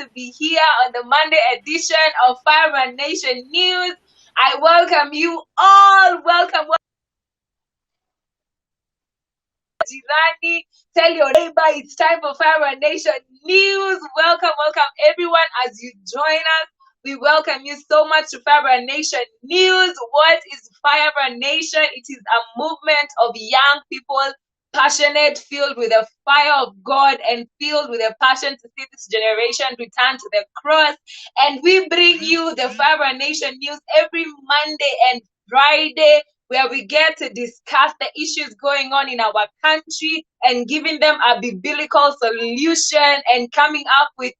to be here on the Monday edition of Firebrand Nation News. I welcome you all. Welcome. Jirani, tell your neighbor it's time for Firebrand Nation News. Welcome everyone as you join us. We welcome you so much to Firebrand Nation News. What is Firebrand Nation? It is a movement of young people, passionate, filled with the fire of God, and filled with a passion to see this generation return to the cross. And we bring you the Firebrand Nation News every Monday and Friday, where we get to discuss the issues going on in our country and giving them a biblical solution and coming up with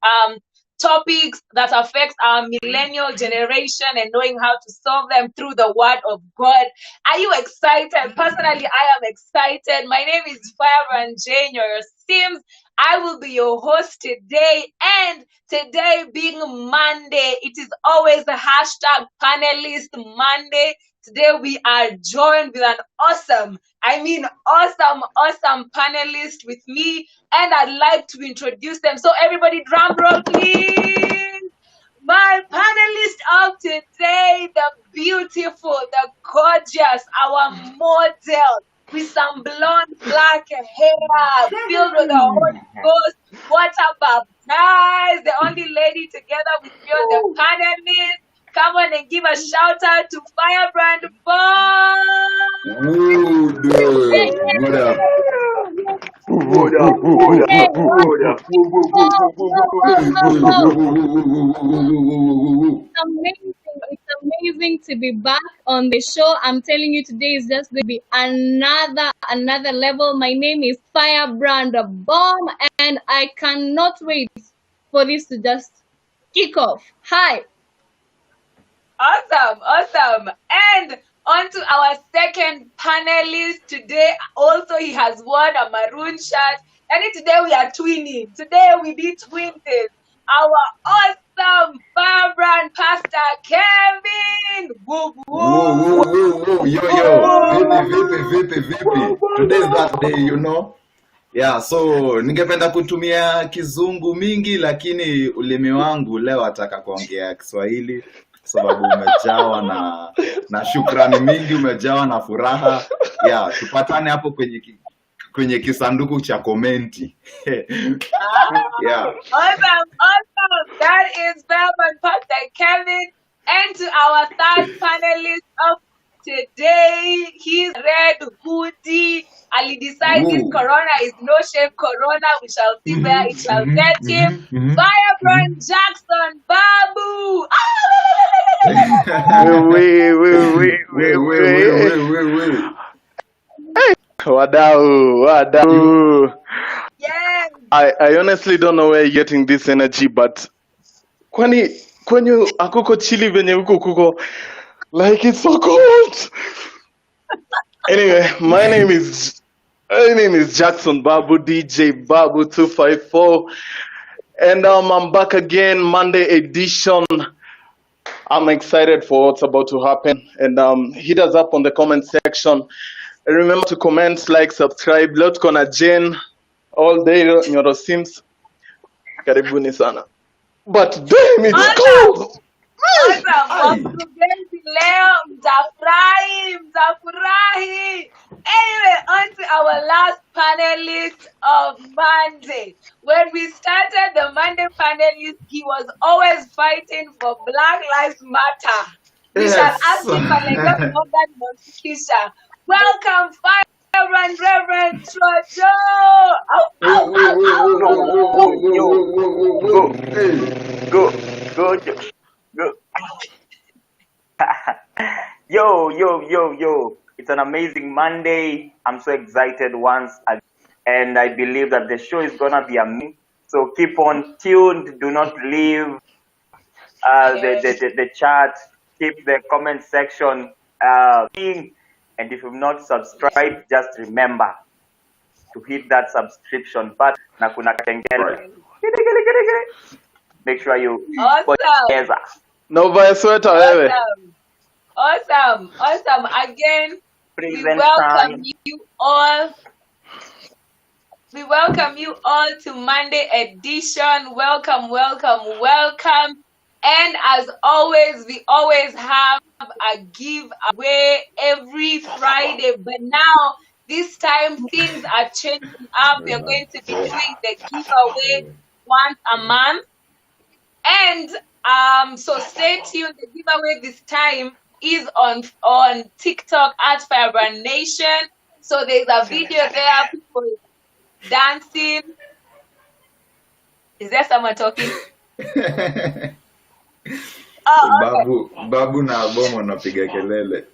topics that affect our millennial generation and knowing how to solve them through the word of God. Are you excited? Personally, I am excited. My name is Firebrand Jane, your Sims. I will be your host today, and today being Monday, it is always the hashtag panelist Monday. Today we are joined with an awesome panelist with me, and I'd like to introduce them. So everybody, drum roll please. My panelist of today, the beautiful, the gorgeous, our model with some blonde black hair, filled with the Holy Ghost, water baptized, the only lady together with me on the panelist. Come on and give a shout out to Firebrand Boy. It's amazing to be back on the show. I'm telling you, today is just going to be another level. My name is Firebrand Bomb, and I cannot wait for this to just kick off. Hi. Awesome. And on to our second panelist today. Also, he has worn a maroon shirt. And today we are twinning. Today we be twins. Our awesome Firebrand Pastor Kevin. Woo, woo. Yo. Vipi. Today's that day, you know. Yeah, so ningependa kutumia kizungu mingi, lakini ulimi wangu leo ataka kuongea Kiswahili sababu umejawa na shukrani mingi, umejawa na furaha. Yeah, tupatane hapo kwenye kisanduku cha komenti. Yeah. Awesome. That is Firebrand Pastor Kevin. And to our third panelist of today, he's red hoodie. Ali decide this corona is no shame corona. We shall see where it shall get him. Firebrand Jackson Babu. Wadau. Yes. I honestly don't know where you're getting this energy, but kwani akuko chili venye huko kuko, like it's so cold. Anyway, my name is Jackson Babu, DJ Babu 254, and I'm back again, Monday edition. I'm excited for what's about to happen, and hit us up on the comment section. And remember to comment, like, subscribe. Leo tuko na Jane all day, Nyoro Sims. Karibuni sana. But damn, it's cold. Awesome. Leo mtafurahi. Anyway, on to our last panelist of Monday. When we started the Monday panelist, he was always fighting for Black Lives Matter. We shall ask him for like Morgan Monkisha. Welcome, Firebrand Reverend Trojo. Go. Yo. It's an amazing Monday. I'm so excited once again. And I believe that the show is going to be amazing. So keep on tuned. Do not leave the chat. Keep the comment section. And if you've not subscribed, just remember to hit that subscription button. Make sure you awesome. No buy sweater, baby. Awesome. Again, we welcome you all We welcome you all to Monday edition. Welcome, welcome, welcome. And as always, we always have a giveaway every Friday. But now, this time, things are changing up. We are going to be doing the giveaway once a month. And so stay tuned. The giveaway this time is on TikTok at Firebrand Nation. So there's a video there, people dancing. Is there someone talking? Okay. Babu na Bomo wanapiga kelele.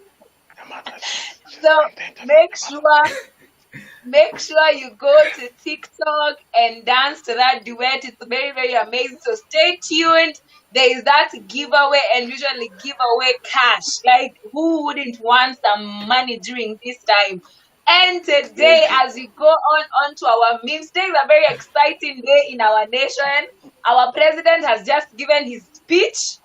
So make sure you go to TikTok and dance to that duet. It's very, very amazing. So stay tuned. There is that giveaway, and usually give away cash. Like, who wouldn't want some money during this time? And today, as we go on to our memes, today is a very exciting day in our nation. Our president has just given his speech.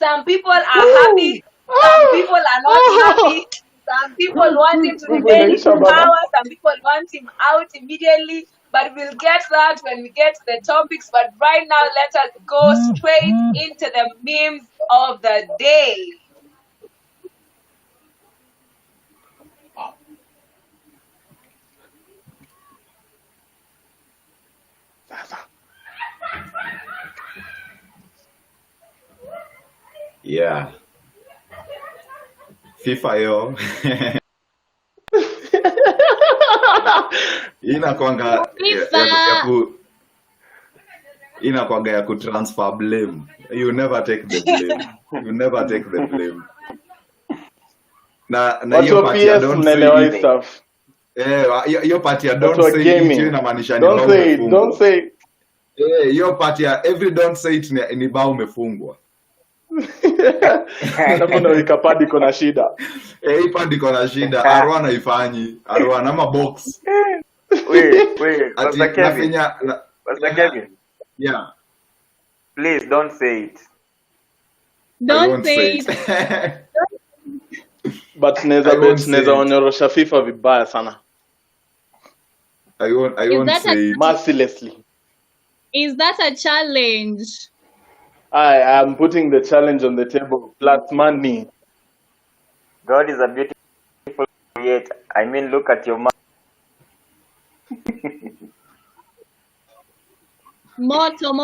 Some people are happy, some people are not happy. Some people want him to remain in power, some people want him out immediately. But we'll get that when we get to the topics. But right now, let us go straight into the memes of the day. Yeah. FIFA yo. Inakwanga ya kutransfer blame. You never take the blame. You never take the blame. Na hiyo part ya don't say stuff. Hiyo part ya don't say it inamaanisha ni bao umefungwa. Don't say. Hiyo part ya every don't say it ni bao umefungwa. Kuna ikapadi kuna shida. Hii padi kuna shida. Arwa na ifanyi. Arwa na mabox. Wait. Pastor Kevin. Yeah. Please don't say it. Don't say it. But neza onyorosha FIFA vibaya sana. I won't say it. Mercilessly. Is that a challenge? I am putting the challenge on the table. Plus money. God is a beautiful creator. I mean, look at your mouth. Moto.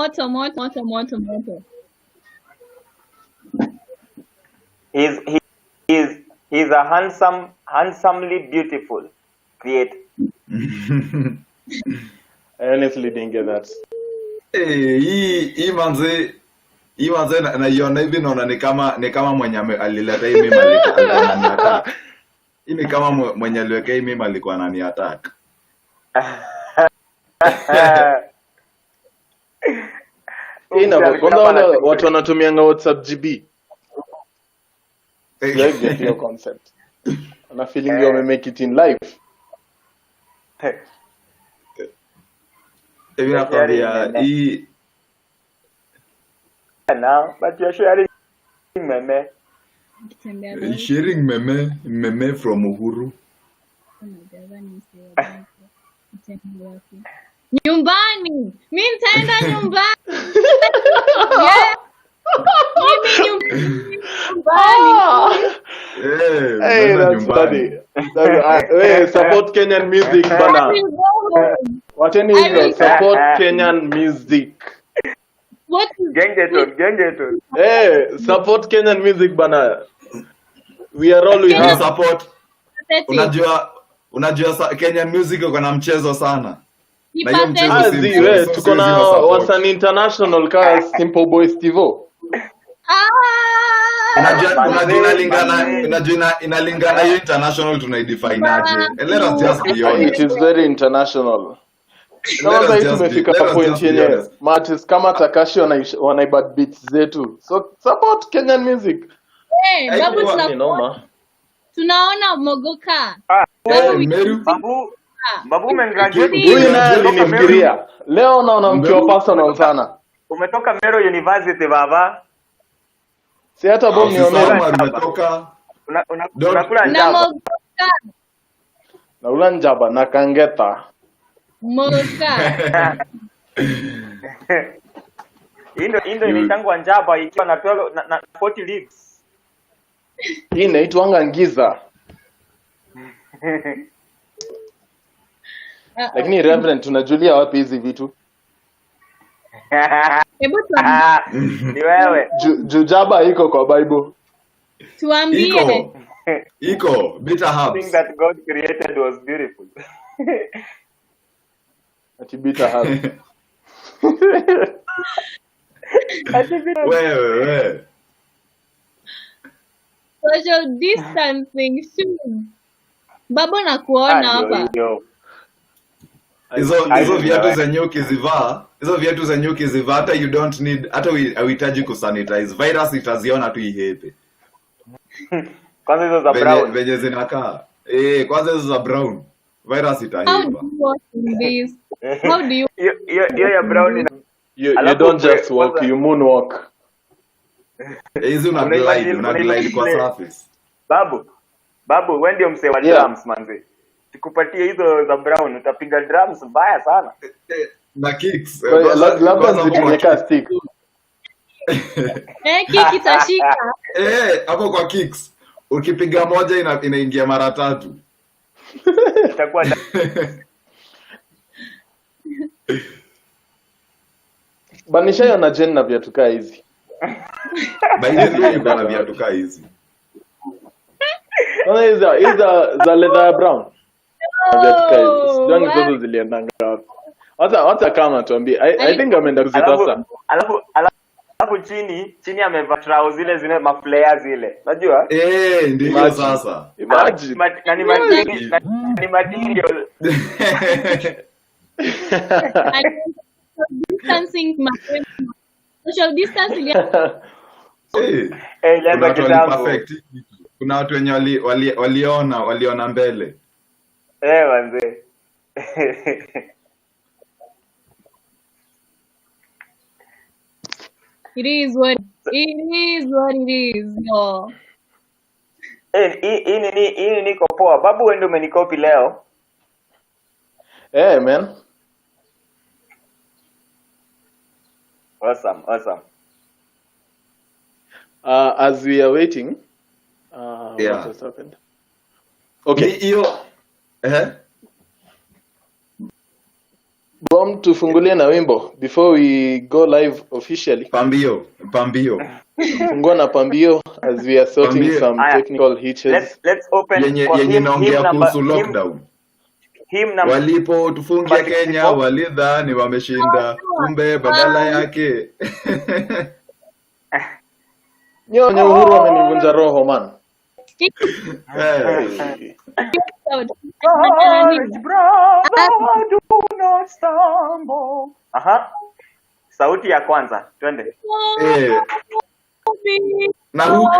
He's a handsomely beautiful creator. I honestly didn't get that. Hii manze naiona hivi naona ni kama mwenye alileta hii mimi alikuwa ananiattack. Hii ni kama mwenye aliweka hii mimi alikuwa ananiattack. Kwanza watu wanatumianga WhatsApp GB. I get your concept. Na feeling you make it in life. Hivi nakwambia hii now, but you're sharing meme. Sharing meme from Uhuru. Nyumbani. Mimi nitaenda nyumbani. Yeah. Mimi nyumbani. Hey, that's funny. Hey, support Kenyan music bana. Wateni support Kenyan music. What? Gengeton. Hey, support Kenyan music bana. We are all with you. Support. Unajua Kenyan music uko na mchezo sana. Na hiyo mchezo tuko na wasanii international ka Simple Boy Stivo. Inalingana hiyo international tunaidefine aje. Let us just be honest. It is very international. Kwanza hii tumefika point yenye artists kama Takashi wanaiba beats zetu. So support Kenyan music. Babu tunaona Mogoka. Babu umegraduate. Huyu naye alinifikiria. Leo naona mkiwa personal sana. Umetoka Meru University baba. Si hata bomu niomea. Umetoka. Unakula njaba. Na ula njaba na kangeta. Moska. Indo inaitangwa njaba ikiwa na 40 leaves. Hii inaitwanga ngiza. Lakini Reverend tunajulia wapi hizi vitu? Hebu Ni wewe. Jujaba iko kwa Bible. tuambie. Iko bitter The herbs. thing that God created was beautiful. Ati bitter herbs. Wewe. Social distancing shoes. Babo na kuona hapa. Hizo viatu za nyuki zivaa. Hizo viatu za nyuki zivaa hata you don't need hata uhitaji kusanitize. Virus itaziona tu ihepe. Kwanza hizo za brown. Venye zinakaa. Kwanza hizo za brown. Virus How itahepa. do you walk in this? How do you Yo brown You don't just walk, you moonwalk. Hizi una glide kwa surface. Babu, wewe ndio msee wa drums manzi. Tukupatie hizo za brown utapiga drums mbaya sana. Na kicks. Labda zitumeka stick. kiki tashika? Hapo kwa kicks. Ukipiga moja inaingia mara 3. Itakuwa Banisha na Jen na viatu kaa hizi. Baadhi nilikuwa na viatu kaa hizi. Naona hizi za leather brown. Viatu kaa hizi. Sijui hizo ziliendanga wapi. Hata kama tuambie. I think ameenda kuzitafuta. Alafu chini amevaa trousers zile maflare zile. Unajua? Ndio sasa. Imagine. Ni material. Distancing social distancing. Kuna watu wenye waliona mbele. Manze. It is what it is. No. Hii niko poa. Babu wewe ndio umenikopi leo. Man. Awesome. As we are waiting, what has happened? Okay. Bom tufungulie na wimbo before we go live officially. Pambio. Fungua na pambio as we are sorting some technical hitches. Let's open yenye naongea kuhusu lockdown. Walipo tufungia Kenya walidhani wameshinda, kumbe badala yake Nyonye Uhuru wamenivunja roho man. Sauti ya kwanza, twende. Na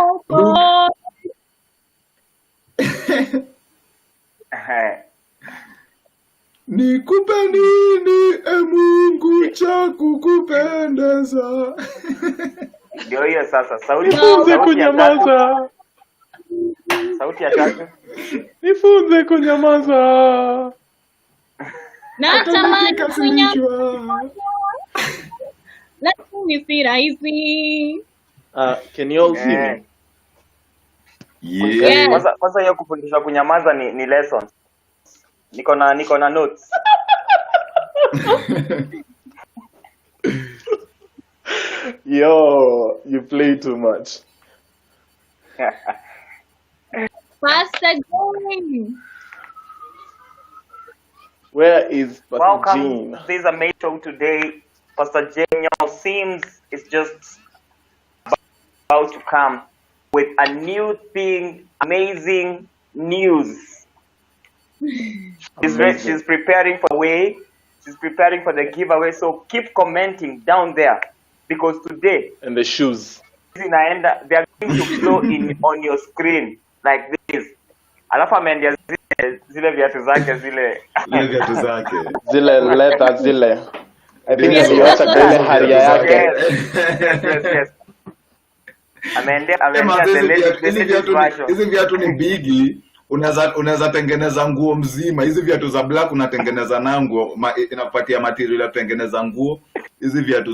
nikupe nini Mungu cha kukupendeza. Ndio hiyo sasa, sauti kunyamaza. Sauti ya tatu. Nifunze kunyamaza. Natamani kunyamaza. Lakini si rahisi. Can you all see me? Yeah. Kwanza hiyo kufundisha kunyamaza ni lesson. Niko na notes. Yo, you play too much. Pastor Jane. Where is Pastor Welcome Jean? to this amazing show today. Pastor Jane seems it's just about to come with a new thing, amazing news. She's preparing for the way. She's preparing for the giveaway. So keep commenting down there because today And the shoes. they are going to flow in on your screen like this. Alafu ameendia zile viatu zake zile. Zile leather zile. I think aliacha kile haria yake. Yes. Ameendia the latest version. Hizi viatu ni bigi. unaweza tengeneza nguo mzima. Hizi viatu za black unatengeneza na nguo, inakupatia material ya kutengeneza nguo. Hizi viatu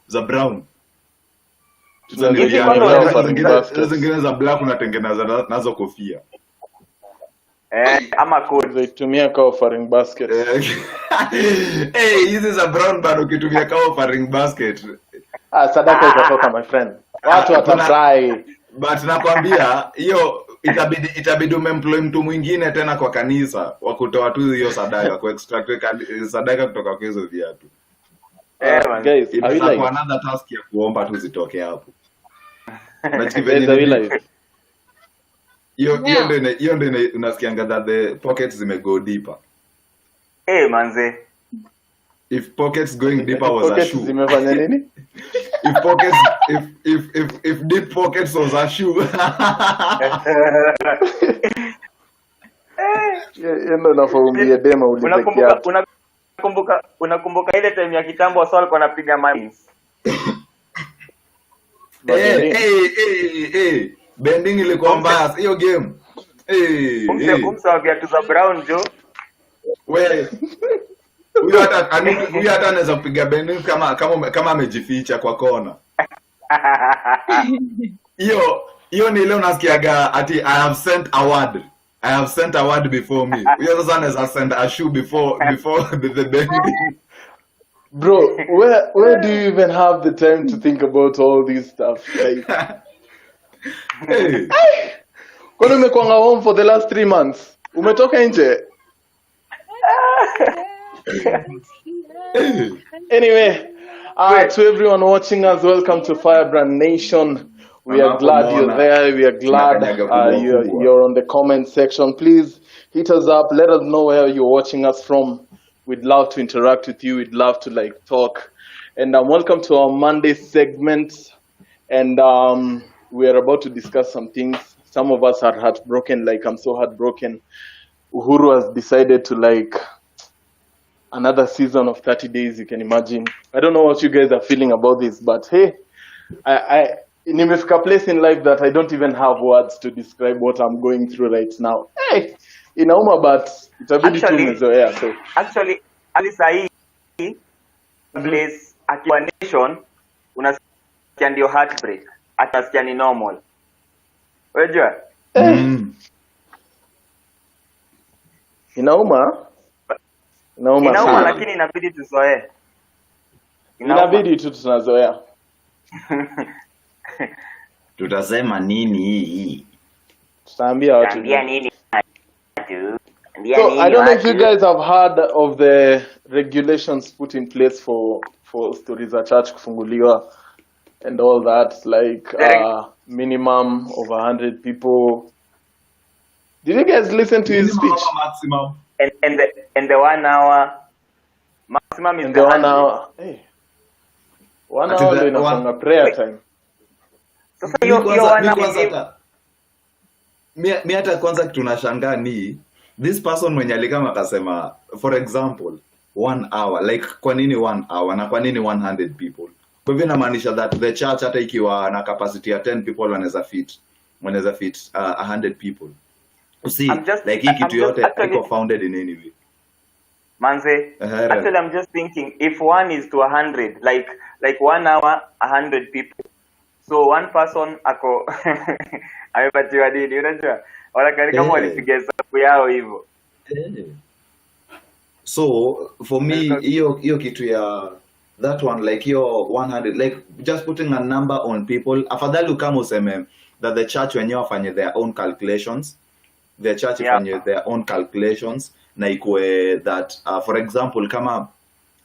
za brown zingine za black unatengeneza nazo kofia. Ama kutumia kama offering basket. Hizi za brown bado ukitumia kama offering basket. Sadaka itatoka my friend. Watu watafurahi. But nakwambia hiyo itabidi umemploy mtu mwingine tena kwa kanisa wa kutoa tu hiyo sadaka, ku extract sadaka kutoka kwa hizo viatu. Guys, kwa another task ya kuomba tu zitoke hapo. Hiyo ndio unasikianga that the pockets zimego deeper. Manze. If pockets going deeper was a shoe. Zimefanya nini? If deep pockets was a shoe. Ndo nafaumia dema ulipekia. Unakumbuka ile time ya kitambo wasa walikuwa wanapiga mines. Bending ilikuwa mbaya hiyo game. Kumsa viatu za brown jo. Wewe huyo hata anaweza kupiga bending kama amejificha kwa kona. Hiyo ni ile unasikiaga ati I have sent a word before me. Huyo sasa anaweza send a shoe before the bending. Bro, where do you even have the time to think about all this stuff? Like, kwani umekwanga home for the last 3 months? Umetoka nje? Anyway, to everyone watching us, welcome to Firebrand Nation. We are glad you're there. We are glad you're on the comment section. Please hit us up. Let us know where you're watching us from. We'd love to interact with you. We'd love to talk. And welcome to our Monday segment. And we are about to discuss some things. Some of us are heartbroken. I'm so heartbroken. Uhuru has decided to another season of 30 days, you can imagine. I don't know what you guys are feeling about this, but hey, I nimefika place in life that I don't even have words to describe what I'm going through right now. Hey, inauma, but itabidi tu mezoea. So actually sahi place akiwa nation unasikia ndio heartbreak, atasikia ni normal. Unajua? Inauma lakini inabidi tuzoee. Inabidi tu tunazoea. Tutasema nini hii? Tutaambia watu. Nini? So I don't know if you guys have heard of the regulations put in place for stories za church kufunguliwa and all that, minimum of 100 people. Did you guys listen to his speech? Maximum. And the 1 hour maximum is the 1 hour. Hey. 1 hour ndio inafanya prayer time. Sasa hiyo 1 hour mimi hata kwanza tunashangaa ni this person mwenye alikama akasema for example 1 hour, kwa nini 1 hour na kwa nini 100 people? Kwa hivyo inamaanisha that the church hata ikiwa na capacity ya 10 people wanaweza fit 100 people. See, hii kitu yote iko founded in any way. Manze, actually I'm just thinking if 1 is to 100, like 1 hour 100 people. So one person ako amepatiwa dini, unajua? Wala kama walipiga hesabu yao hivyo. So for me hiyo kitu ya that one hiyo 100 just putting a number on people, afadhali kama useme that the church wenyewe wafanye their own calculations. The church ifanye their own calculations na ikue that for example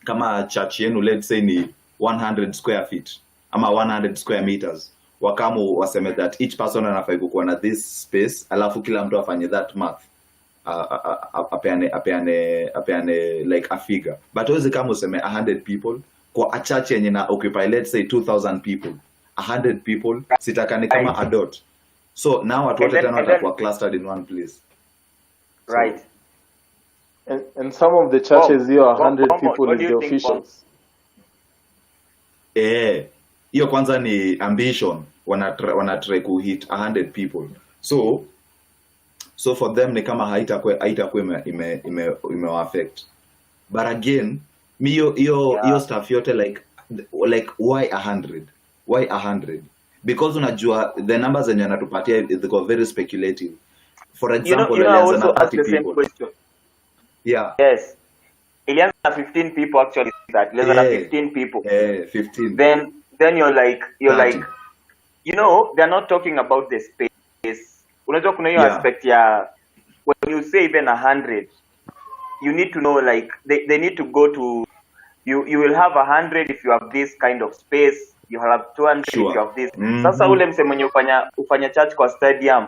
kama church yenu let's say ni 100 square feet ama 100 square meters, wakamu waseme that each person anafai kuwa na this space, alafu kila mtu afanye that math apeane a figure. But hawezi kama useme 100 people kwa a church yenye na occupy let's say 2000 people, 100 people sitakani kama a dot. So now watu wote tena watakuwa clustered in one place. Right. And some of the churches here are 100 people is the officials. Hiyo kwanza ni ambition, wana try ku hit 100 people. So so for them ni kama haitakuwa ime affect. But again, mi hiyo stuff yote like why 100? Why 100? Because unajua the numbers zenye anatupatia they go very speculative. For example, I also asked the same question. Yeah. Yes. Ilianza na 15 people actually. That less than 15 people. 15. Then you're like they're not talking about the space. Unajua kuna hiyo aspect ya when you say even 100, you need to know like they need to go to you will have 100 if you have this kind of space, you have 200 if you have this. Sasa ule mse mwenye ufanya church kwa stadium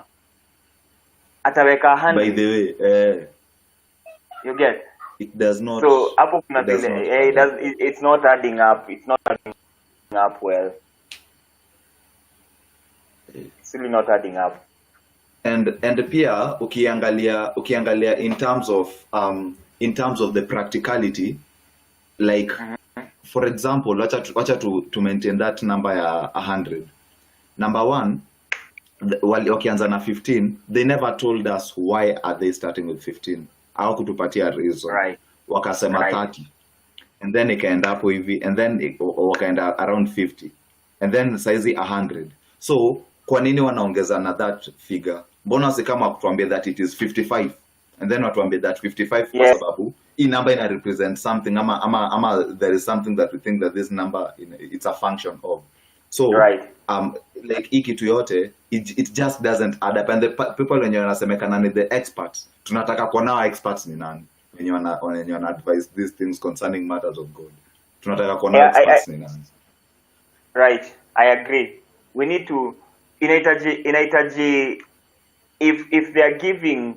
ataweka 100. By the way, you get it does not. So hapo kuna it's not adding up. It's not adding up well. It's really not adding up. And pia ukiangalia in terms of the practicality, like for example, wacha to maintain that number ya 100. Number one, wakianza na 15, they never told us why are they starting with 15. Au kutupatia reason. Right. Wakasema 30. And then ikaenda hapo hivi, and then wakaenda around 50. And then saizi 100. So kwa nini wanaongeza na that figure? Mbona si kama kutuambia that it is 55 and then watuambia that 55 kwa sababu hii number ina represent something ama there is something that we think that this number it's a function of. So like hii kitu yote it just doesn't add up, and the people wenye wanasemekana ni the experts, tunataka kuona experts ni nani wenye wana advise these things concerning matters of God. Tunataka kuona experts ni nani. Right, I agree. We need to inahitaji if they are giving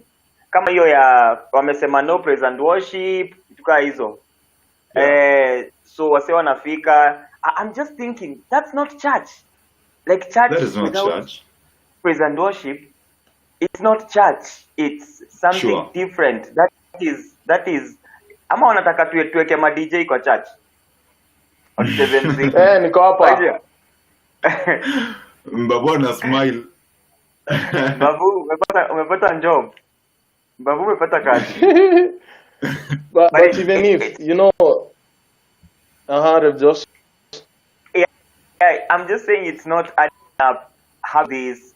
kama hiyo ya wamesema no praise and worship tukaa hizo so wase wanafika. I'm just thinking that's not church. Like church that is not without church. Praise and worship, it's not church, it's something different. That is ama wanataka tuweke ma DJ kwa church wacheze muziki. Niko hapa. Mbabu na smile. Babu, umepata job. Babu, umepata kazi. but even if, just... I'm just saying it's not adding up. Have this,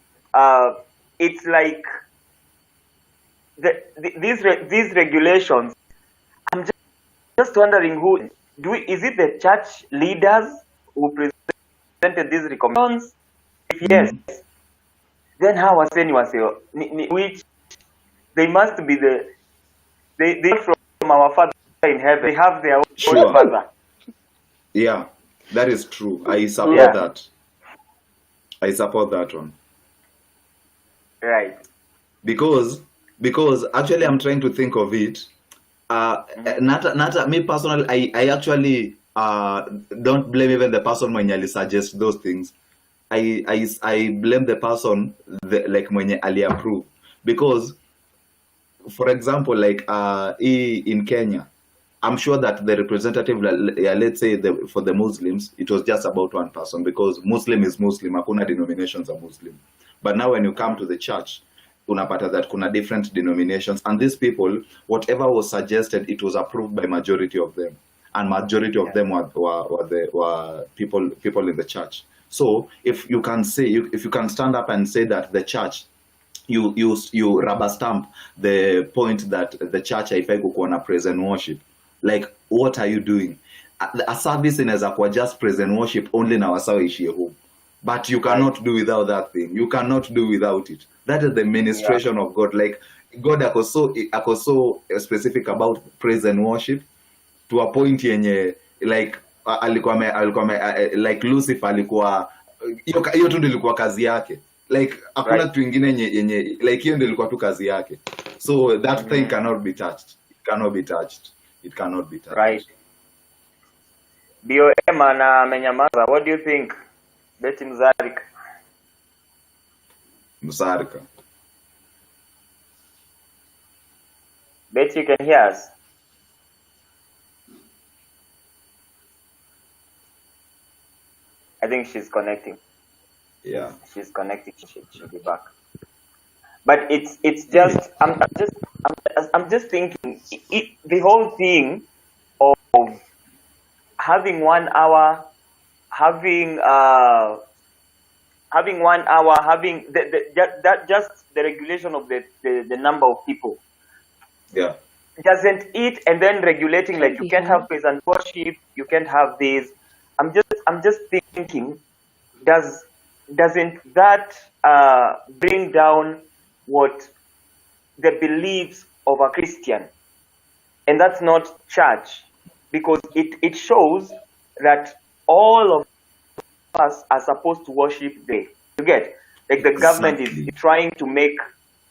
it's like these regulations. I'm just wondering is it the church leaders who presented these recommendations? If yes, then how was which they must be they from our Father in heaven. They have their own Father. Yeah, that is true. I support that. I support that one. Right. Because actually I'm trying to think of it. Not me personally. I actually don't blame even the person when you suggest those things. I blame the person like mwenye ali approve, because for example like in Kenya, I'm sure that the representative, let's say for the Muslims, it was just about one person, because Muslim is Muslim, hakuna denominations are Muslim. But now when you come to the church, unapata that kuna different denominations, and these people, whatever was suggested, it was approved by majority of them, and majority of them were people in the church. So if you can stand up and say that the church, you rubber stamp the point that the church haifai kukuwa na praise and worship, like what are you doing? A service inaweza kuwa just praise and worship only na wasawa ishie home, but you cannot do without that thing. You cannot do without it. That is the ministration of God. Like God ako so specific about praise and worship to a point yenye like alikuwa like Lucifer alikuwa hiyo tu ndio ilikuwa kazi yake, like hakuna kitu kingine yenye like hiyo ndio ilikuwa tu kazi yake. So that thing cannot be touched. It cannot be touched. Right. BOM na amenyamaza. What do you think? Betty Mzarika. Betty, you can hear us? I think she's connecting. Yeah. She's connecting. She'll be back. But it's just I'm just thinking the whole thing of having 1 hour, having 1 hour, having just the regulation of the number of people. Yeah. Doesn't it, and then regulating, like you can't have praise and worship, you can't have this. I'm just thinking, doesn't that bring down what the beliefs of a Christian? And that's not church, because it shows that all of us are supposed to worship there. You get, like the government is trying to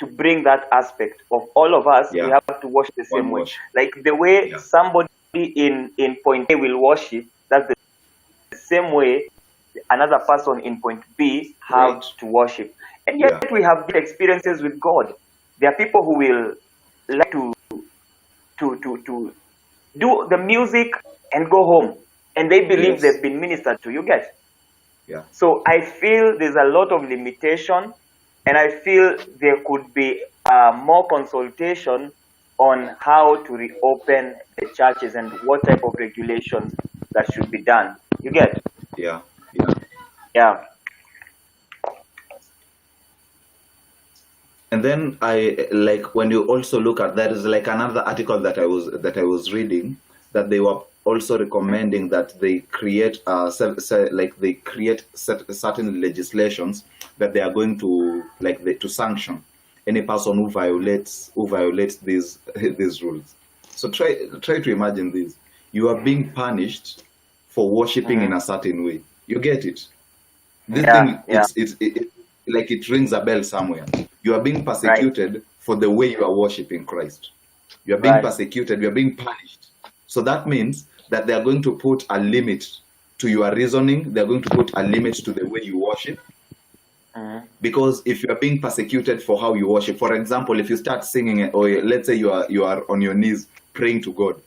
bring that aspect of all of us. We have to worship the same way. Like the way somebody in point A will worship, that's the same way another person in point B have to worship. And yet we have good experiences with God. There are people who will like to do the music and go home, and they believe they've been ministered to. You get? Yeah. So I feel there's a lot of limitation, and I feel there could be more consultation on how to reopen the churches and what type of regulations that should be done. You get? Yeah. Yeah. And then I like when you also look at, there is like another article that I was reading, that they were also recommending that they create certain legislations that they are going to to sanction any person who violates these rules. So try to imagine this: you are being punished for worshiping in a certain way. You get it? This thing, it rings a bell somewhere. You are being persecuted for the way you are worshiping Christ. You are being persecuted. You are being punished. So that means that they are going to put a limit to your reasoning. They are going to put a limit to the way you worship. Because if you are being persecuted for how you worship, for example, if you start singing, or let's say you are on your knees praying to God,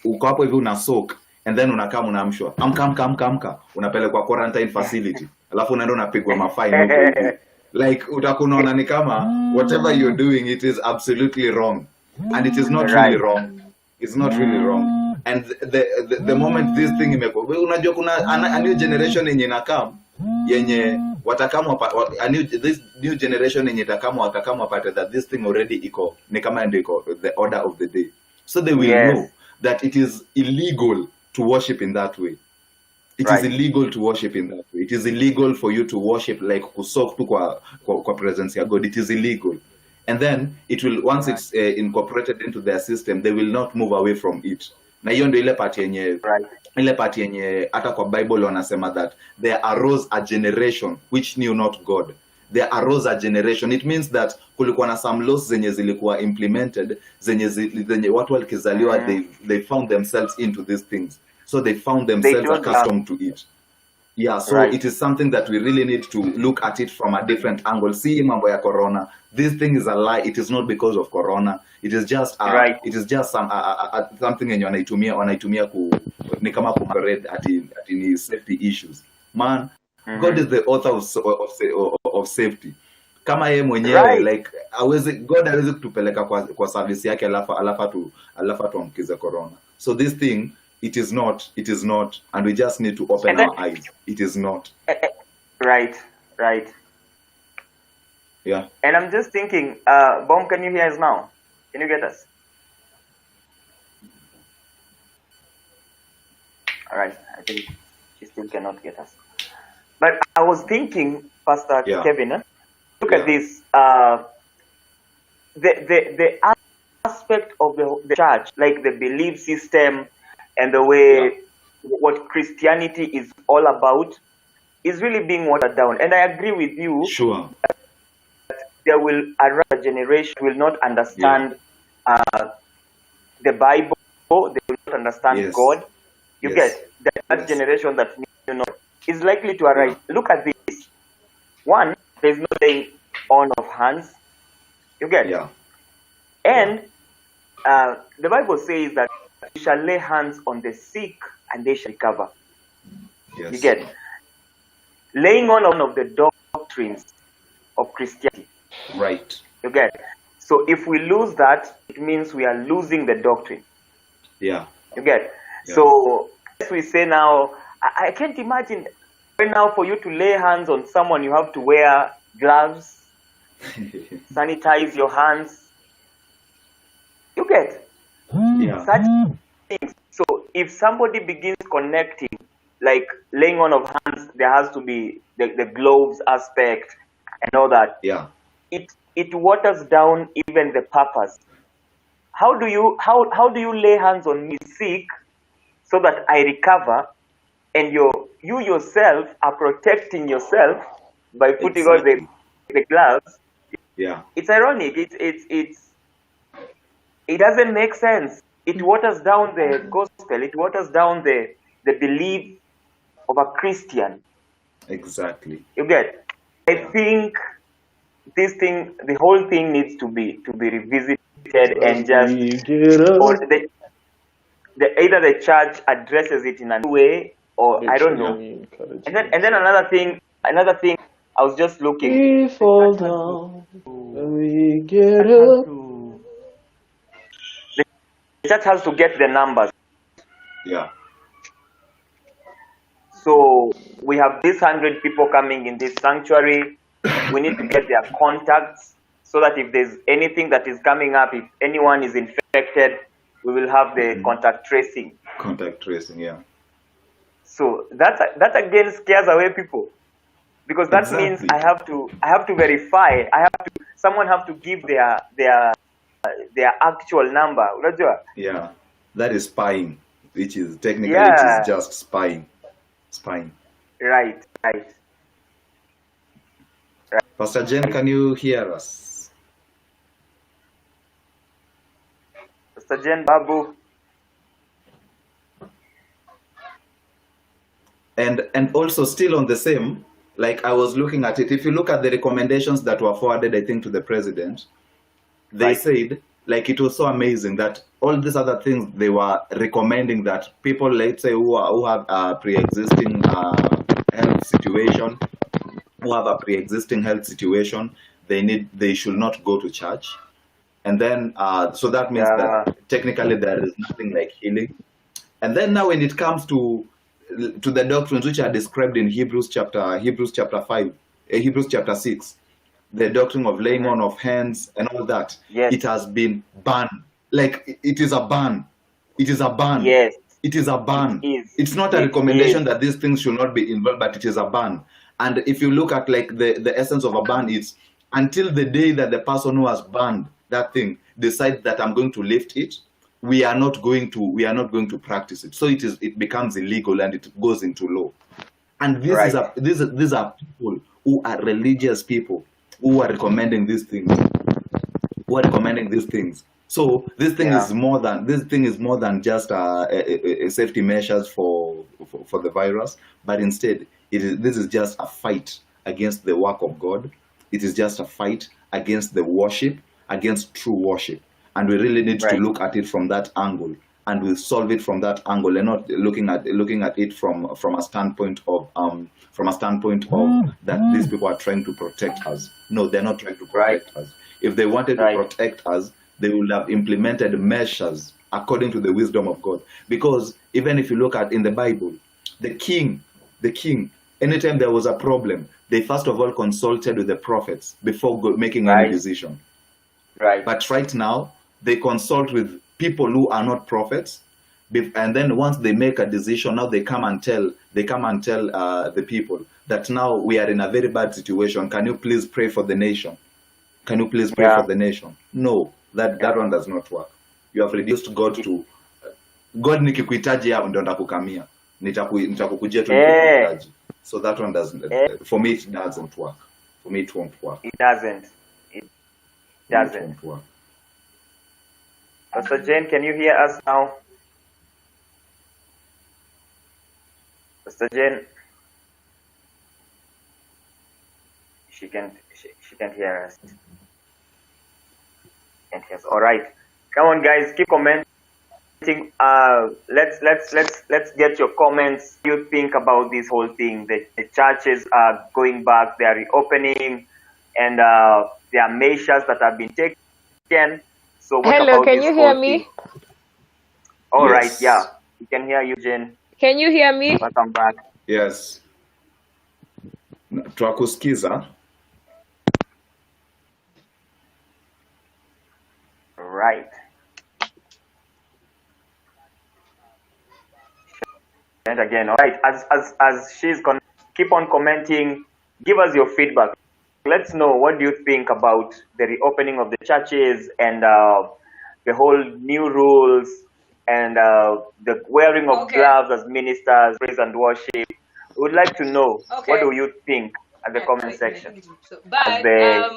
uko hapo hivi una soak, and then unakaa unaamshwa, amka unapelekwa quarantine facility, alafu unaenda unapigwa mafine. Like utakunaona ni kama whatever you're doing, it is absolutely wrong, and it is not really wrong. It's not really wrong. And the moment this thing imekuwa, unajua kuna a new generation yenye inakam yenye this new generation yenye watakamwa pate that this thing already iko ni kama ndio iko the order of the day, so they will know that it is illegal to worship in that way. It is illegal to worship in that way. It is illegal for you to worship like kusok tu kwa presence ya God. It is illegal. And then it will, once it's incorporated into their system, they will not move away from it. Na hiyo ndio ile part yenye hata kwa Bible wanasema that there arose a generation which knew not God. There arose a generation. It means that kulikuwa na some laws zenye zilikuwa implemented, zenye watu walikizaliwa, they found themselves into these things. So they found themselves accustomed to it. Yeah, so it is something that we really need to look at it from a different angle. See mambo ya corona. This thing is a lie. It is not because of corona. It is just it is just something yenye wanaitumia ni kama kuparade ati safety issues. Man, God is the author of safety. Kama yeye mwenyewe like God hawezi kutupeleka kwa service yake alafu tuamkize corona. So this thing, it is not, and we just need to open our eyes. It is not. Right. Yeah. And I'm just thinking, Bomb, can you hear us now? Can you get us? All right. I think she still cannot get us. But I was thinking, Pastor Kevin, look at this. The aspect of the church, like the belief system and the way what Christianity is all about, is really being watered down. And I agree with you. Sure. That there will arise a generation who will not understand the Bible. They will not understand God. You get that generation that is likely to arise. Look at this. One, there is no laying on of hands. You get and the Bible says that you shall lay hands on the sick and they shall recover. Yes. You get laying on of the doctrines of Christianity. Right. You get? So if we lose that, it means we are losing the doctrine. Yeah. You get? Yeah. So as we say now, I can't imagine right now for you to lay hands on someone, you have to wear gloves, sanitize your hands. You get? Yeah. Such things. So if somebody begins connecting, like laying on of hands, there has to be the gloves aspect and all that. Yeah. It waters down even the purpose. How do you lay hands on me sick so that I recover, and you yourself are protecting yourself by putting on the gloves? Yeah. It's ironic. It doesn't make sense. It waters down the gospel. It waters down the belief of a Christian. Exactly. You get? I think the whole thing needs to be revisited and just, or either the church addresses it in a new way, or I don't know. And then another thing I was just looking. We fall down, we get up. The church has to get the numbers. Yeah. So we have these 100 people coming in this sanctuary. We need to get their contacts so that if there's anything that is coming up, if anyone is infected, we will have the contact tracing. Contact tracing, yeah. So that again scares away people, because that means I have to verify. Someone have to give their actual number. Yeah, that is spying, which is technically it is just spying. Right. Pastor Jen, can you hear us? Pastor Jen, Babu. And also still on the same, like I was looking at it, if you look at the recommendations that were forwarded, I think, to the president, they said, like, it was so amazing that all these other things they were recommending that people, let's say, who have a pre-existing health situation, they should not go to church. And then, so that means that technically there is nothing like healing. And then now when it comes to the doctrines which are described in Hebrews chapter 6, the doctrine of laying on of hands and all that, it has been banned. Like, it is a ban. It is a ban. Yes. It is a ban. It's not a recommendation that these things should not be involved, but it is a ban. And if you look at like the essence of a ban, it's until the day that the person who has banned that thing decides that I'm going to lift it, we are not going to practice it. So it becomes illegal and it goes into law. And these are people who are religious people who are recommending these things. So this thing is more than just a safety measures for the virus, but instead this is just a fight against the work of God. It is just a fight against the worship, against true worship. And we really need to look at it from that angle, and we'll solve it from that angle, and not looking at it from a standpoint of that these people are trying to protect us. No, they're not trying to protect us. If they wanted to protect us, they would have implemented measures according to the wisdom of God. Because even if you look at in the Bible, the king, anytime there was a problem, they first of all consulted with the prophets before making any decision. But right now, they consult with people who are not prophets, and then once they make a decision, now they come and tell the people that now we are in a very bad situation. Can you please pray for the nation? Can you please pray for the nation? No, that one does not work. You have reduced God to God. Nikikuhitaji hapo ndo ndakukamia, nitakukujia tu nikikuhitaji. So that one doesn't. For me, it doesn't work. For me, it won't work. It doesn't. It won't work. Pastor Jane, can you hear us now? Pastor Jane, she can't hear us. Can't hear us. All right, come on, guys, keep commenting. Let's get your comments. What you think about this whole thing? The churches are going back. They are reopening. and there are measures that have been taken. So what Hello, about can this you hear whole me? thing? All right, Yes. yeah, we can hear you, Jane. Can you hear me? Welcome back. Yes. Twakusikiza. Right. And again, all right, as she's keep on commenting, give us your feedback. Let's know, what do you think about the reopening of the churches and the whole new rules and the wearing of gloves as ministers, praise and worship. We would like to know, what do you think at the comment section? But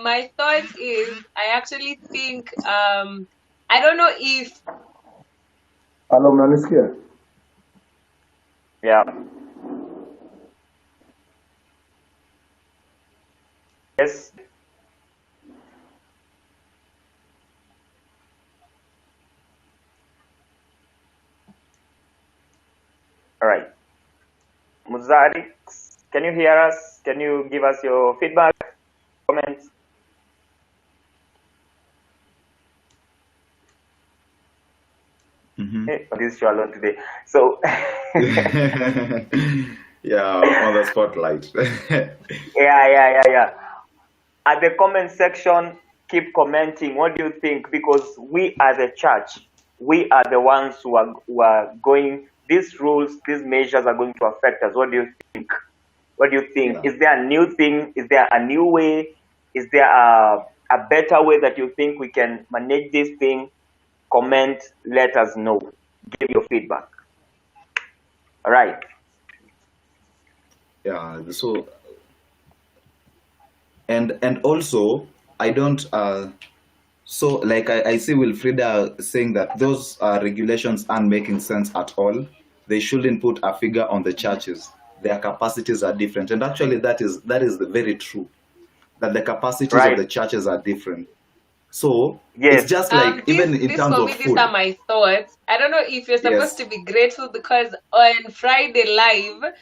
my thought is, I actually think, I don't know if... Hello, mnanisikia? Yeah. Yes. All right. Muzari, can you hear us? Can you give us your feedback, comments? Hey, this show alone today. So yeah, on the spotlight. yeah. At the comment section, keep commenting. What do you think? Because we as a church, we are the ones who are going. These rules, these measures are going to affect us. What do you think? What do you think? Yeah. Is there a new thing? Is there a new way? Is there a better way that you think we can manage this thing? Comment, let us know. Give your feedback. All right. Yeah, so and also I don't so like I see Wilfrida saying that those regulations aren't making sense at all. They shouldn't put a figure on the churches. Their capacities are different, and actually that is very true, that the capacities of the churches are different. So yes. It's just like even in terms of food. These are my thoughts. I don't know if you're supposed to be grateful, because on Friday live,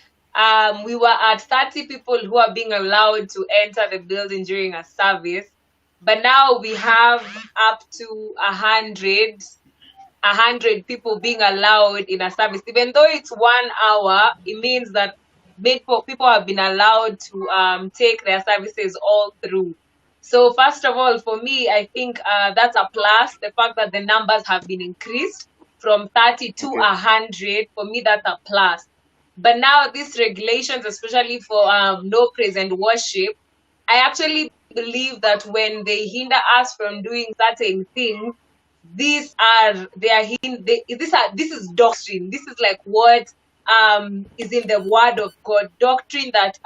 we were at 30 people who are being allowed to enter the building during a service, but now we have up to 100 people being allowed in a service. Even though it's 1 hour, it means that people have been allowed to take their services all through. So first of all, for me, I think that's a plus. The fact that the numbers have been increased from 30 to 100, for me, that's a plus. But now these regulations, especially for no praise and worship, I actually believe that when they hinder us from doing certain things, this is doctrine. This is like what is in the Word of God, doctrine that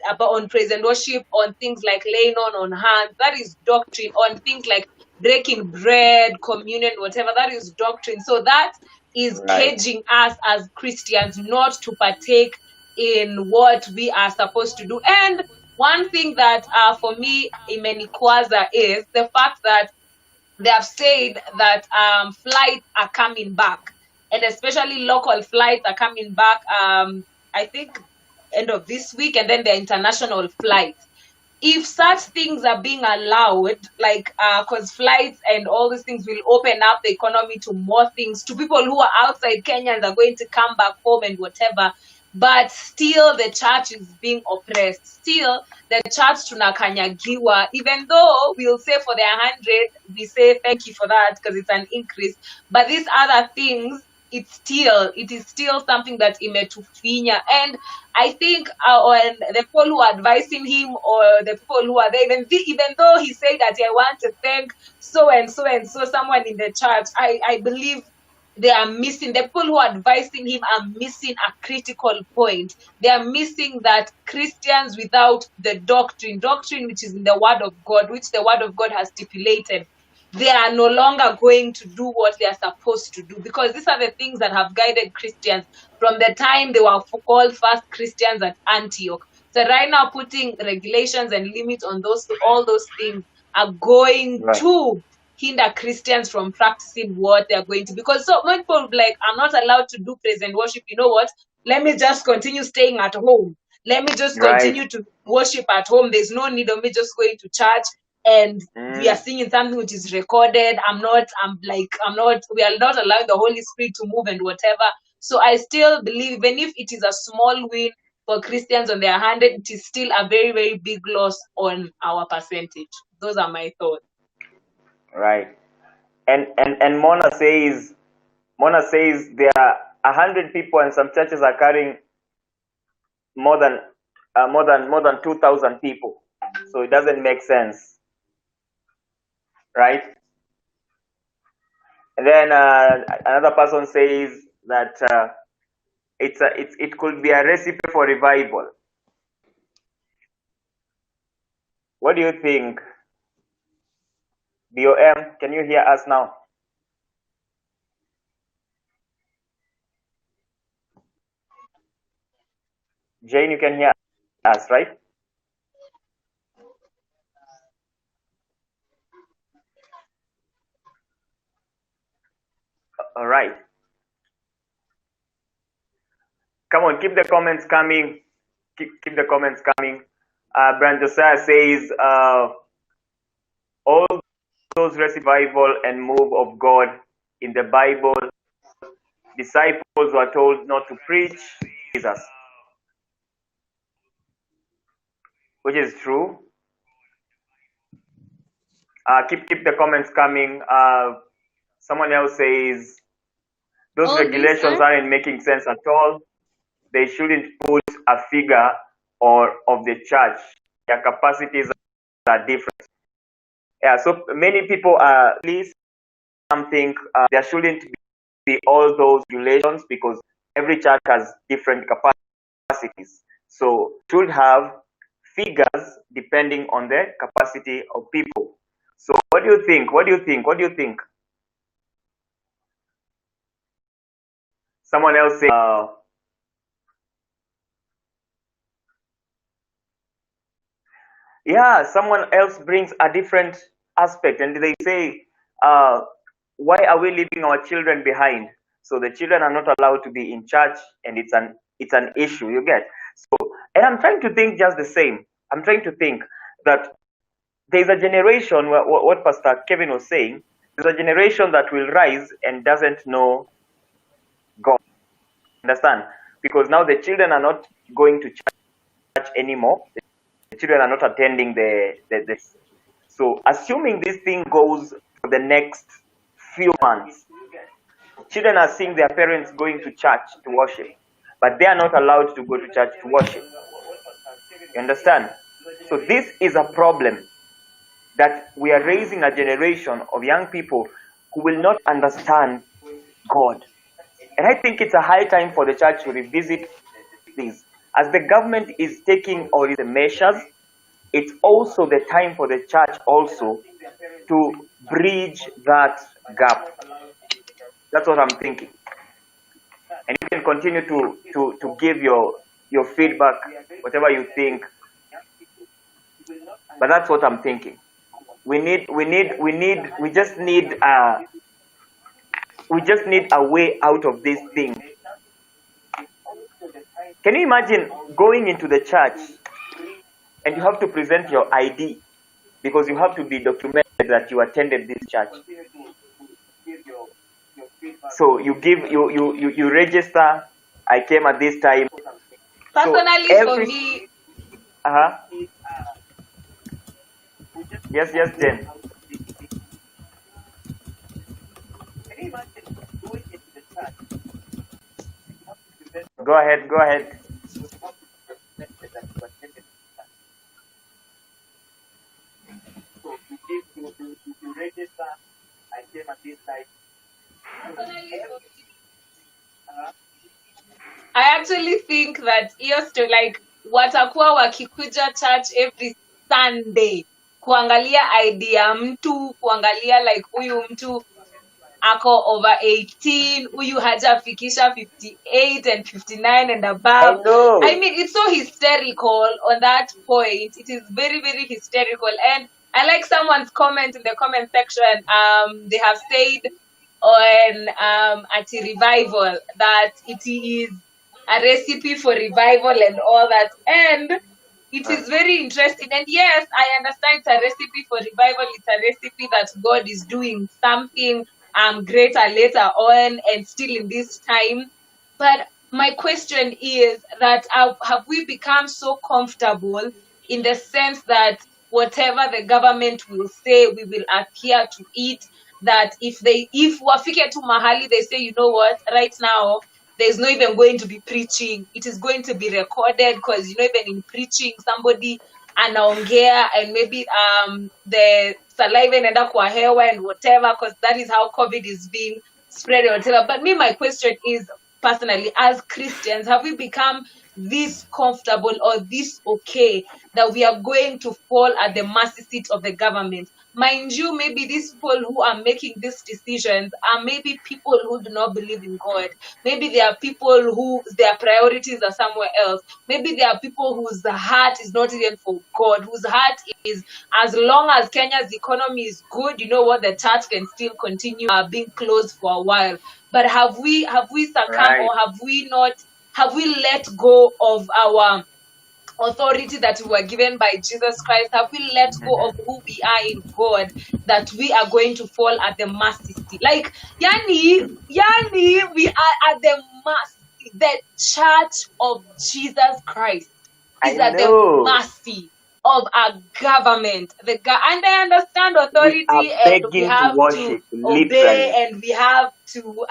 about on praise and worship, on things like laying on hands, that is doctrine. On things like breaking bread, communion, whatever, that is doctrine. So that is caging us as Christians not to partake in what we are supposed to do. And one thing that for me imenikwaza is the fact that they have said that flights are coming back, and especially local flights are coming back, I think end of this week, and then the international flights. If such things are being allowed, like because flights and all these things will open up the economy to more things, to people who are outside Kenya and are going to come back home and whatever, but still the church is being oppressed. Still the church tunakanyagiwa, even though we'll say for the 100, we say thank you for that because it's an increase, but these other things, it is still something that imetufinya. And I think when the people who are advising him, or the people who are there, even though he said that I want to thank so and so and so, someone in the church, I believe they are missing, the people who are advising him are missing a critical point. They are missing that Christians without the doctrine which is in the Word of God, which the Word of God has stipulated, they are no longer going to do what they are supposed to do, because these are the things that have guided Christians from the time they were called first Christians at Antioch. So right now, putting regulations and limits on all those things are going to hinder Christians from practicing what they are going to. Because so many people like, I'm not allowed to do praise and worship. You know what? Let me just continue staying at home. let me just continue to worship at home. There's no need of me just going to church and we are singing something which is recorded. We are not allowing the Holy Spirit to move and whatever. So I still believe, even if it is a small win for Christians on their 100, it is still a very, very big loss on our percentage. Those are my thoughts. Right. And Mona says there are 100 people and some churches are carrying more than 2,000 people. So it doesn't make sense, right? And then another person says that it could be a recipe for revival. What do you think? BOM, can you hear us now? Jane, you can hear us, right? All right. Come on, keep the comments coming. Keep the comments coming. Brand Josiah says, all those revival and move of God in the Bible, disciples were told not to preach Jesus, which is true. Keep the comments coming. Someone else says, those regulations aren't making sense at all. They shouldn't put a figure of the church. Their capacities are different. Yeah, so many people are please think there shouldn't be all those regulations because every church has different capacities. So should have figures depending on the capacity of people. So what do you think? What do you think? What do you think? Someone else say yeah, someone else brings a different aspect and they say, why are we leaving our children behind? So the children are not allowed to be in church and it's an issue, you get? So, and I'm trying to think just the same. I'm trying to think that there's a generation, what Pastor Kevin was saying, there's a generation that will rise and doesn't know God. Understand? Because now the children are not going to church anymore. The children are not attending the so assuming this thing goes for the next few months, children are seeing their parents going to church to worship, but they are not allowed to go to church to worship. You understand? So this is a problem, that we are raising a generation of young people who will not understand God. And I think it's a high time for the church to revisit this. As the government is taking all these measures, it's also the time for the church also to bridge that gap. That's what I'm thinking. And you can continue to give your feedback, whatever you think. But that's what I'm thinking. We just need a way out of this thing. Can you imagine going into the church and you have to present your ID because you have to be documented that you attended this church? So you register. I came at this time. Personally, so for me. Yes, Jen. Go ahead. I actually think that used to like watakuwa wakikuja church every Sunday kuangalia ID ya mtu, kuangalia like huyu mtu ako over 18, huyu hajafikisha 58 and 59 and above. I mean, it's so hysterical on that point. It is very, very hysterical. And I like someone's comment in the comment section. They have said on at revival that it is a recipe for revival and all that. And it is very interesting. And yes, I understand it's a recipe for revival. It's a recipe that God is doing something greater later on and still in this time. But my question is that have we become so comfortable in the sense that whatever the government will say, we will adhere to it? That if wafike tu mahali, they say, you know what, right now there's not even going to be preaching, it is going to be recorded, because even in preaching somebody anaongea and maybe the saliva inaenda kwa hewa and whatever, because that is how COVID is being spread or whatever. But my question is, personally, as Christians, have we become this comfortable or this okay that we are going to fall at the mercy seat of the government? Mind you, maybe these people who are making these decisions are maybe people who do not believe in God. Maybe there are people who their priorities are somewhere else. Maybe there are people whose heart is not even for God, whose heart is, as long as Kenya's economy is good, you know what, the church can still continue being closed for a while. But have we succumbed, or have we let go of our authority that we were given by Jesus Christ? Have we let go of who we are in God, that we are going to fall at the mercy seat? Like, yani, we are at the mercy. The church of Jesus Christ is at the mercy of our government. And I understand authority, and we have to obey, and we have to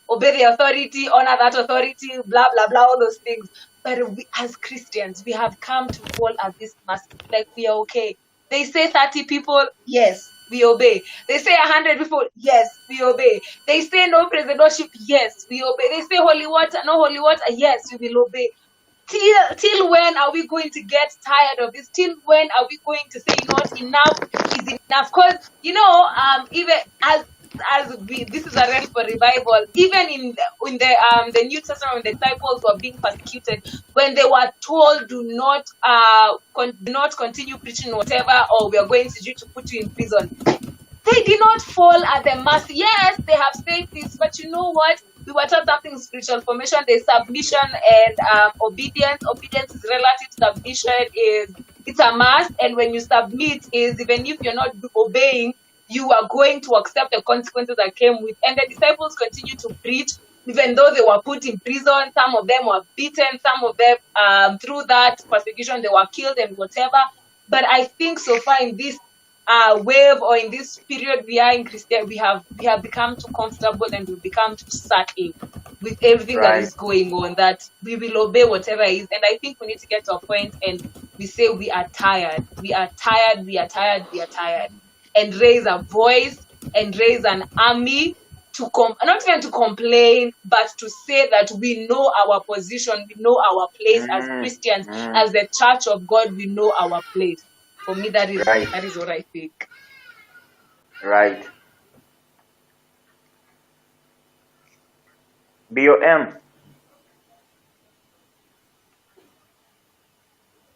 obey the authority, honor that authority, blah blah blah, all those things. But we, as Christians, we have come to fall at this mercy. Like, we are okay. They say 30 people, yes, we obey. They say 100 people, yes, we obey. They say no praise worship, yes, we obey. They say holy water, no holy water, yes, we will obey. Till when are we going to get tired of this? Till when are we going to say, enough is enough? Because even this is a rest for revival. Even in the New Testament, when the disciples were being persecuted, when they were told, do not continue preaching whatever, or we are going to put you in prison, they did not fall at the mercy. Yes, they have said this, but you know what? We were taught something spiritual formation. There's submission and obedience. Obedience is relative. Submission it's a must. And when you submit, is even if you're not obeying, you are going to accept the consequences that came with. And the disciples continue to preach, even though they were put in prison. Some of them were beaten. Some of them, through that persecution, they were killed and whatever. But I think so far in this wave, or in this period we are in Christian, we have become too comfortable, and we've become too certain with everything that is going on, that we will obey whatever is. And I think we need to get to a point and we say, we are tired, and raise a voice and raise an army to not even to complain, but to say that we know our position, we know our place as Christians, as the church of God, we know our place. For me, that is what I think. Right. BOM.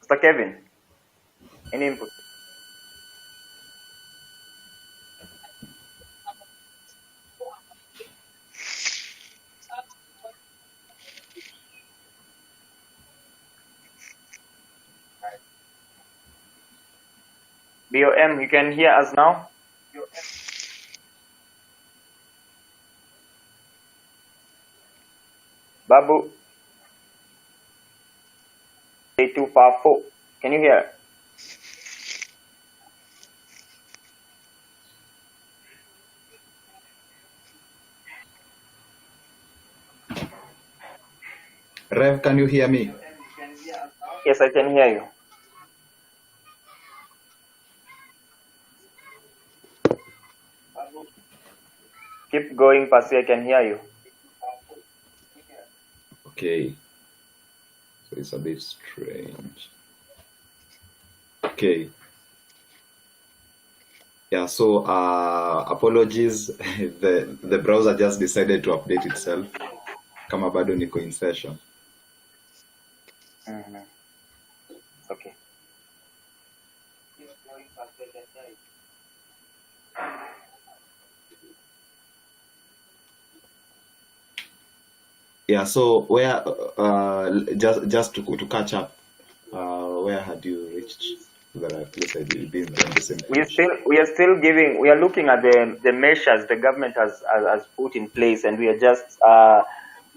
Mr. Kevin, any input? BOM, you can hear us now? Babu. 8254. Can you hear? Rev, can you hear me? Yes, I can hear you. Keep going, Pasi, I can hear you. Okay. So it's a bit strange. Okay. Yeah, so apologies. the browser just decided to update itself. Kama bado niko in session. Okay. Yeah. So where just to catch up, where had you reached? That at least I did be on the same page. We are looking at the measures the government has put in place, and we are just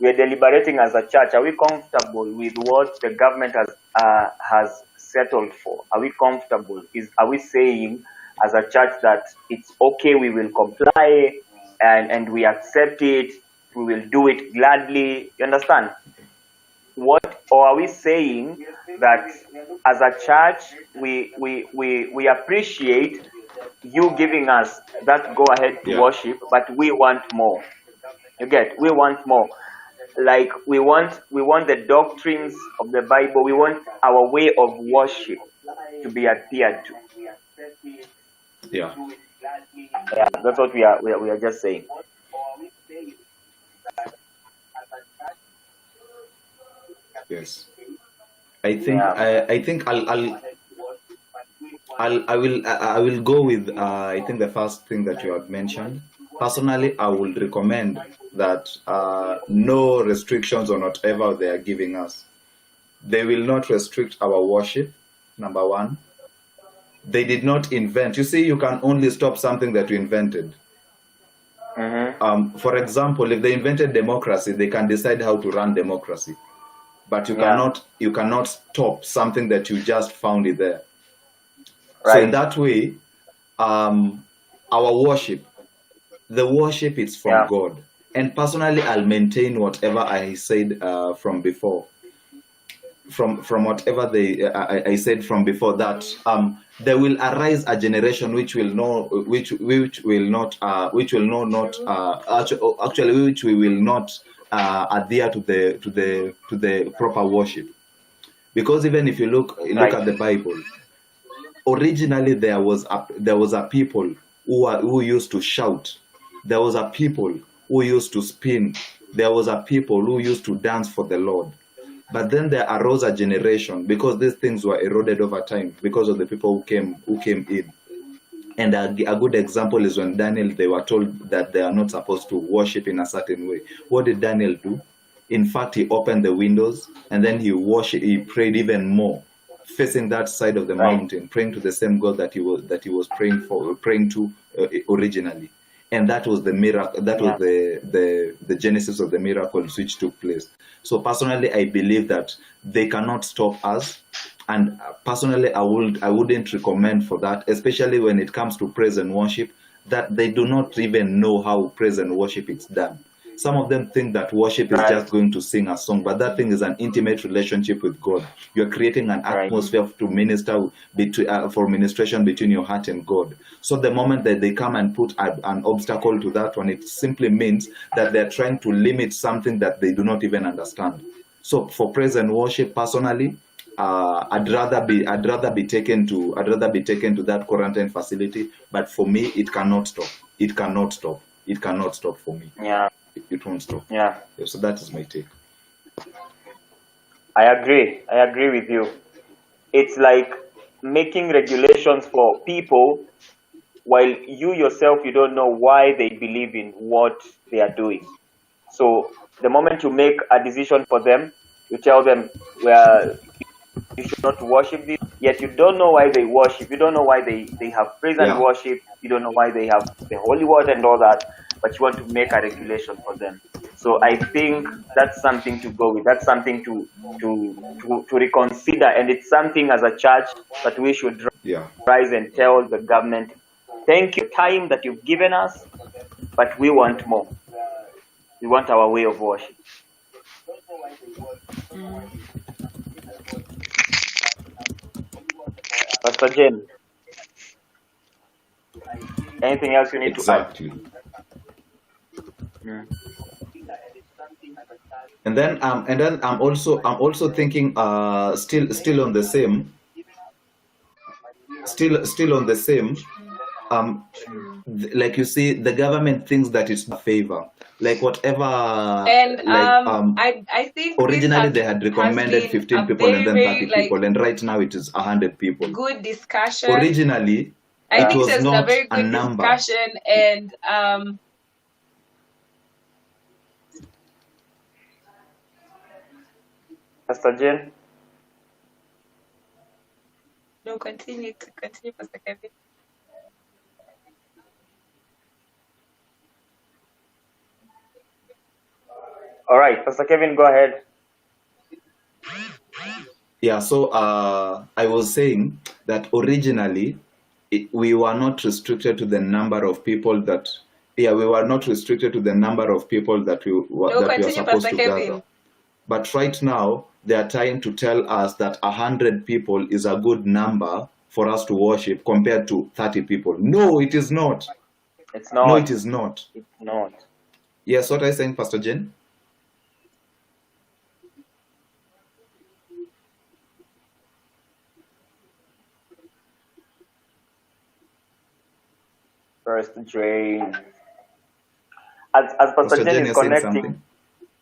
we are deliberating as a church. Are we comfortable with what the government has settled for? Are we comfortable? Are we saying as a church that it's okay, we will comply and we accept it, we will do it gladly? You understand? Or are we saying that as a church we appreciate you giving us that go ahead to worship, but we want more? You get? We want more. Like we want the doctrines of the Bible. We want our way of worship to be adhered to. Yeah. Yeah, that's what we are just saying. Yes. I think I will go with I think the first thing that you have mentioned. Personally, I would recommend that no restrictions on whatever they are giving us. They will not restrict our worship, number one. They did not invent. You see, you can only stop something that you invented. For example, if they invented democracy, they can decide how to run democracy. But you cannot stop something that you just found it there. Right. So in that way, our worship, the worship is from God. And personally, I'll maintain whatever I said from before. From whatever I said from before, that there will arise a generation which we will not adhere to the proper worship, because even if you look at the Bible, originally there was a people who used to shout, there was a people who used to spin, there was a people who used to dance for the Lord. But then there arose a generation, because these things were eroded over time because of the people who came in. And a good example is when Daniel, they were told that they are not supposed to worship in a certain way. What did Daniel do? In fact, he opened the windows and then he prayed even more, facing that side of the mountain, praying to the same God that he was praying to originally. And that was the miracle. That was the genesis of the miracles which took place. So personally, I believe that they cannot stop us. And personally, I wouldn't recommend for that, especially when it comes to praise and worship, that they do not even know how praise and worship is done. Some of them think that worship is just going to sing a song, but that thing is an intimate relationship with God. You're creating an atmosphere to minister for ministration between your heart and God. So the moment that they come and put an obstacle to that one, it simply means that they're trying to limit something that they do not even understand. So for praise and worship, personally, I'd rather be taken to that quarantine facility. But for me, it cannot stop. It cannot stop. It cannot stop for me. Yeah. It won't stop. Yeah. So that is my take. I agree with you. It's like making regulations for people while you yourself, you don't know why they believe in what they are doing. So the moment you make a decision for them, you tell them, well, you should not worship this, yet you don't know why they worship, you don't know why they have praise and worship, you don't know why they have the holy word and all that, but you want to make a regulation for them. So I think that's something to go with, that's something to reconsider, and it's something as a church that we should rise and tell the government, thank you for the time that you've given us, but we want more. We want our way of worship. Pastor Jen, anything else you need to add? And then I'm also thinking still on the same. Still on the same. Like you see, the government thinks that it's a favor. Like whatever. And I think originally they had recommended 15 people and then 30 people, and right now it is 100 people. Good discussion. Originally, I think was there's not a very good number. discussion, and Pastor Jen? No, continue, Pastor Kevin. All right, Pastor Kevin, go ahead. Yeah, so I was saying that originally we were not restricted to the number of people that, we were not restricted to the number of people that we were supposed Pastor to Kevin. gather. But right now, they are trying to tell us that 100 people is a good number for us to worship compared to 30 people. No, it is not. It's not. No, it is not. It's not. Yes, what are you saying, Pastor Jen? First Jane. As Pastor Jen is connecting,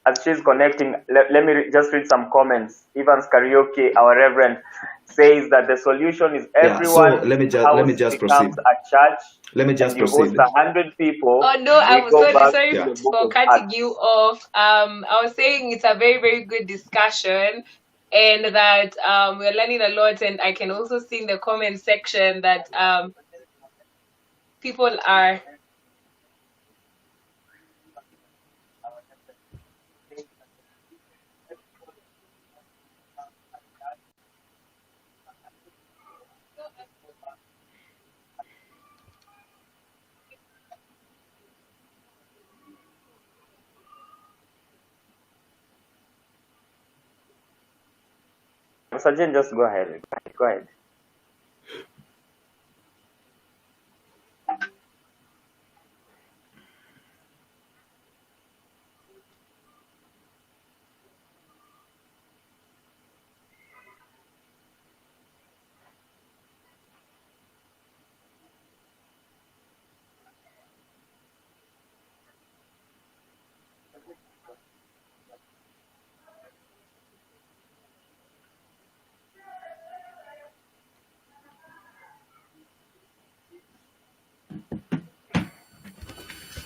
as she's connecting, let me just read some comments. Evans Karaoke, our Reverend, says that the solution is everyone. So let me just proceed. A church. Let me just proceed. You host 100 people. Oh no, I'm sorry for cutting you off. I was saying it's a very, very good discussion, and that we're learning a lot. And I can also see in the comment section that people are. Sajjan, just go ahead. Go ahead.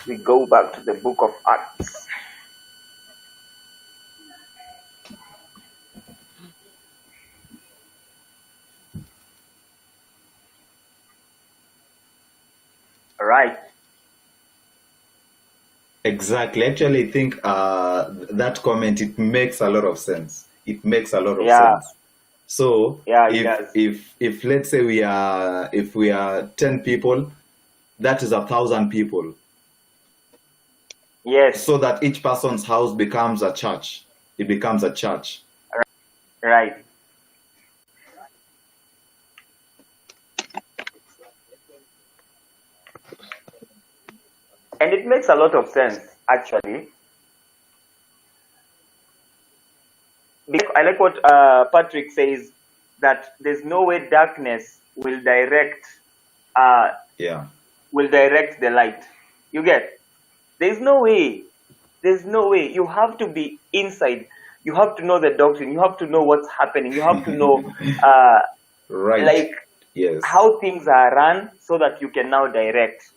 We go back to the book of Acts. Right. Exactly. Actually, I think that comment, it makes a lot of sense. It makes a lot of sense. So if let's say we are 10 people, that is 1,000 people. Yes. So that each person's house becomes a church. It becomes a church. Right. And it makes a lot of sense, actually. I like what Patrick says, that there's no way darkness will direct the light. You get? There's no way. You have to be inside. You have to know the doctrine. You have to know what's happening. You have to know how things are run, so that you can now direct.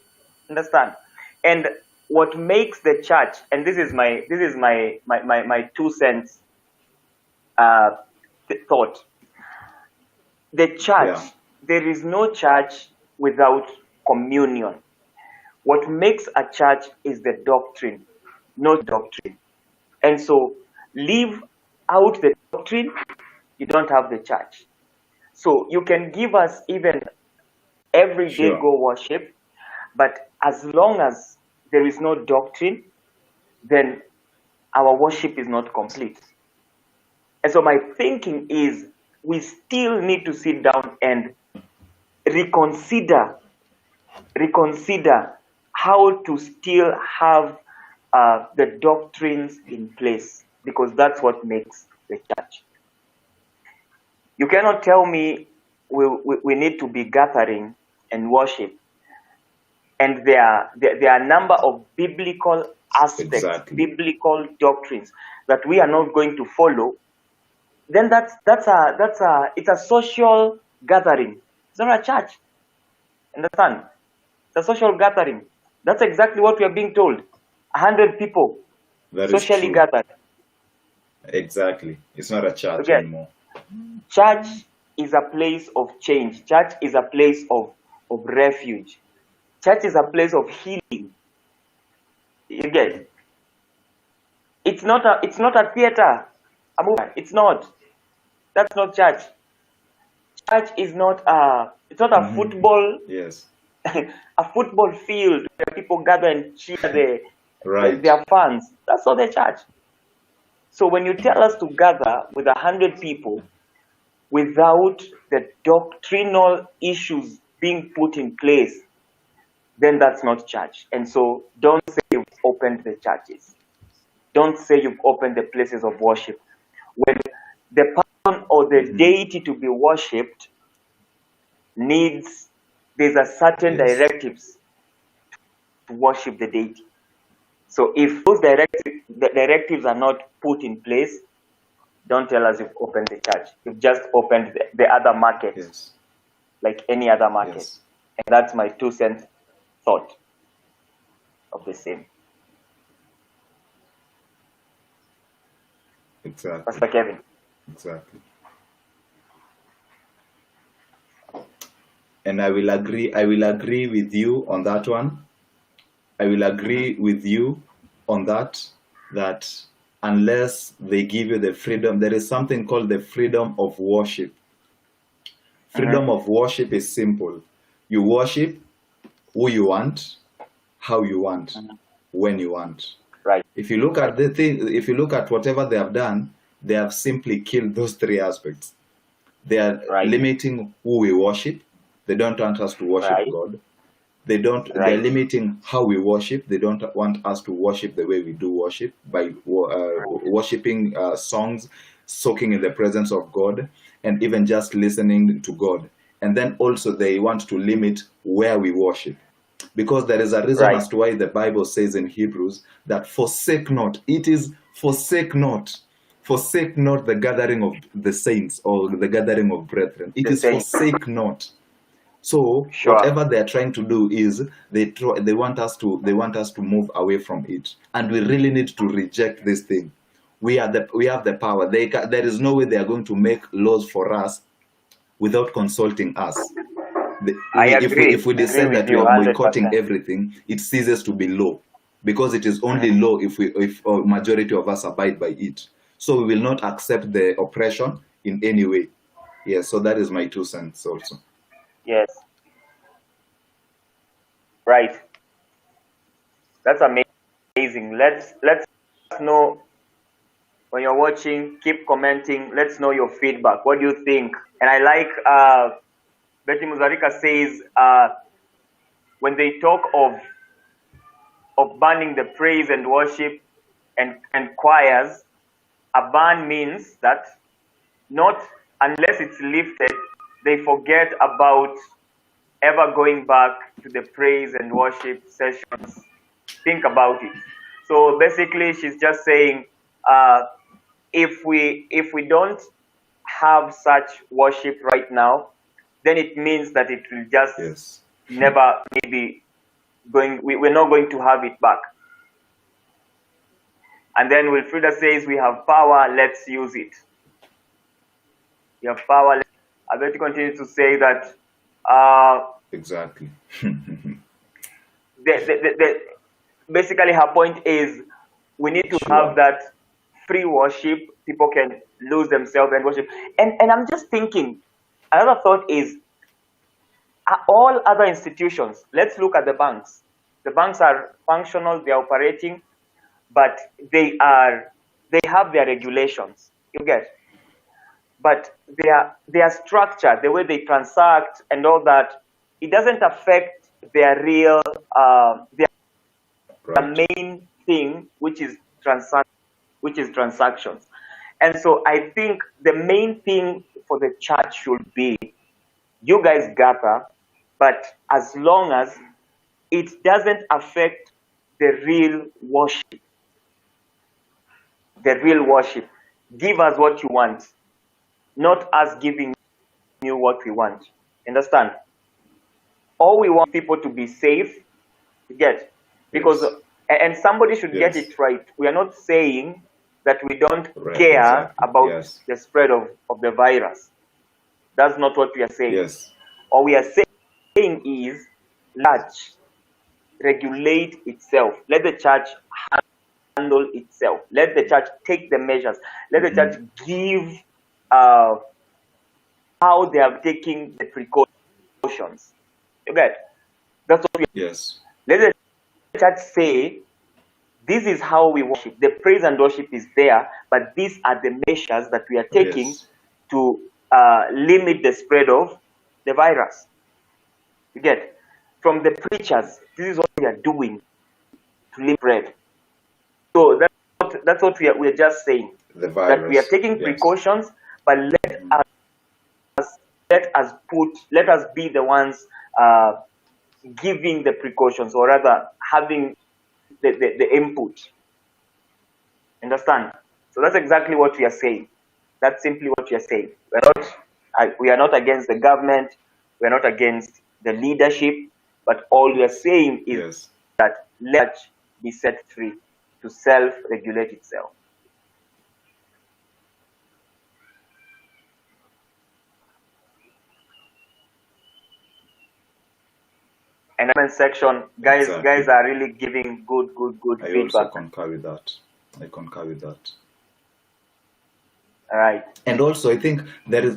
Understand? And what makes the church, and this is my 2 cents thought. The church, there is no church without communion. What makes a church is the doctrine, not doctrine. And so, leave out the doctrine, you don't have the church. So you can give us even everyday go worship, but as long as there is no doctrine, then our worship is not complete. And so my thinking is, we still need to sit down and reconsider how to still have the doctrines in place, because that's what makes the church. You cannot tell me we need to be gathering and worship, and there are a number of biblical aspects, biblical doctrines that we are not going to follow. Then it's a social gathering. It's not a church. Understand? It's a social gathering. That's exactly what we are being told. 100 people socially gathered. Exactly. It's not a church Okay. anymore. Church is a place of change. Church is a place of refuge. Church is a place of healing. You get? It's not a theater. A movie. It's not. That's not church. Church is not a football. Yes. A football field where people gather and cheer Right. their fans. That's not the church. So when you tell us to gather with 100 people without the doctrinal issues being put in place, then that's not church. And so don't say you've opened the churches. Don't say you've opened the places of worship. When the person or the deity to be worshipped there's a certain directives to worship the deity. So if those directives are not put in place, don't tell us you've opened the church. You've just opened the other market, like any other market. And that's my 2 cents thought of the same. Exactly. Pastor Kevin. Exactly. And I will agree with you on that one. I will agree with you on that unless they give you the freedom, there is something called the freedom of worship. Freedom of worship is simple. You worship who you want, how you want, when you want. Right. If you look at if you look at whatever they have done, they have simply killed those 3 aspects. They are limiting who we worship. They don't want us to worship God. They're limiting how we worship. They don't want us to worship the way we do worship, by worshiping songs, soaking in the presence of God, and even just listening to God. And then also they want to limit where we worship. Because there is a reason as to why the Bible says in Hebrews that forsake not. It is forsake not. Forsake not the gathering of the saints or the gathering of brethren. It is forsake not. So whatever they are trying to do is they want us to move away from it, and we really need to reject this thing. We have the power. There is no way they are going to make laws for us without consulting us. If we decide that we are boycotting everything, it ceases to be law, because it is only law if a majority of us abide by it. So we will not accept the oppression in any way. Yes, so that is my 2 cents also. Yes. Right. That's amazing. Let's know when you're watching. Keep commenting. Let's know your feedback. What do you think? And I like Betty Muzarika says when they talk of banning the praise and worship and choirs, a ban means that not unless it's lifted, they forget about ever going back to the praise and worship sessions. Think about it. So basically, she's just saying, if we don't have such worship right now, then it means that it will just never maybe going. We're not going to have it back. And then Wilfrida says, we have power, let's use it. We have power. I bet you continue to say that. Exactly. Basically, her point is we need to have that free worship. People can lose themselves and worship. And I'm just thinking, another thought is, all other institutions, let's look at the banks. The banks are functional, they're operating, but they have their regulations. You get? But their structure, the way they transact and all that, it doesn't affect their real, their main thing, which is transactions. And so I think the main thing for the church should be, you guys gather, but as long as it doesn't affect the real worship. The real worship. Give us what you want, not us giving you what we want. Understand? All we want people to be safe, to get, because and somebody should get it right. We are not saying that we don't Right, care exactly. about Yes. the spread of the virus. That's not what we are saying. Yes. All we are saying is, church regulate itself. Let the church handle itself. Let the church take the measures. Let the church give how they are taking the precautions. You get? That's what we are. Yes. Let the church say, this is how we worship. The praise and worship is there, but these are the measures that we are taking Yes. to limit the spread of the virus. You get? From the preachers, this is what we are doing to limit spread. So that's what we are just saying. The virus. That we are taking precautions, but let us be the ones giving the precautions, or rather having the input. Understand? So that's exactly what we are saying. That's simply what we are saying. We are not against the government. We are not against the leadership. But all we are saying is that let be set free to self-regulate itself. And comment section, guys are really giving good I feedback. also concur with that. I concur with that. All right. And also, I think there is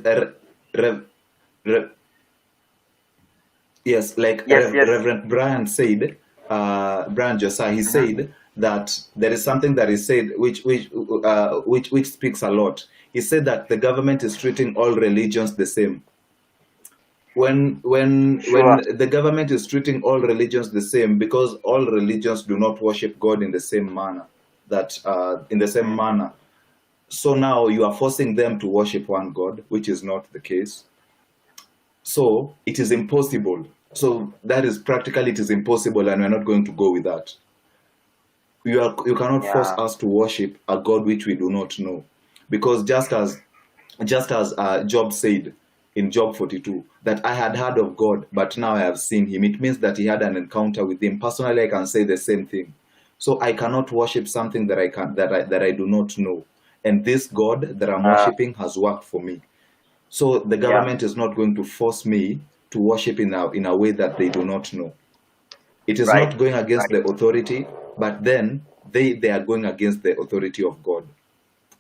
Reverend Brian said, Brian Josiah, he said that there is something that is said which speaks a lot. He said that the government is treating all religions the same. When the government is treating all religions the same, because all religions do not worship God in the same manner, so now you are forcing them to worship one God, which is not the case. So it is impossible. So that is practically, it is impossible, and we're not going to go with that. You cannot force us to worship a God which we do not know, because just as Job said in Job 42, that I had heard of God, but now I have seen him. It means that he had an encounter with him. Personally, I can say the same thing. So I cannot worship something that I do not know. And this God that I'm worshiping has worked for me. So the government is not going to force me to worship in a way that they do not know. It is not going against the authority, but then they are going against the authority of God.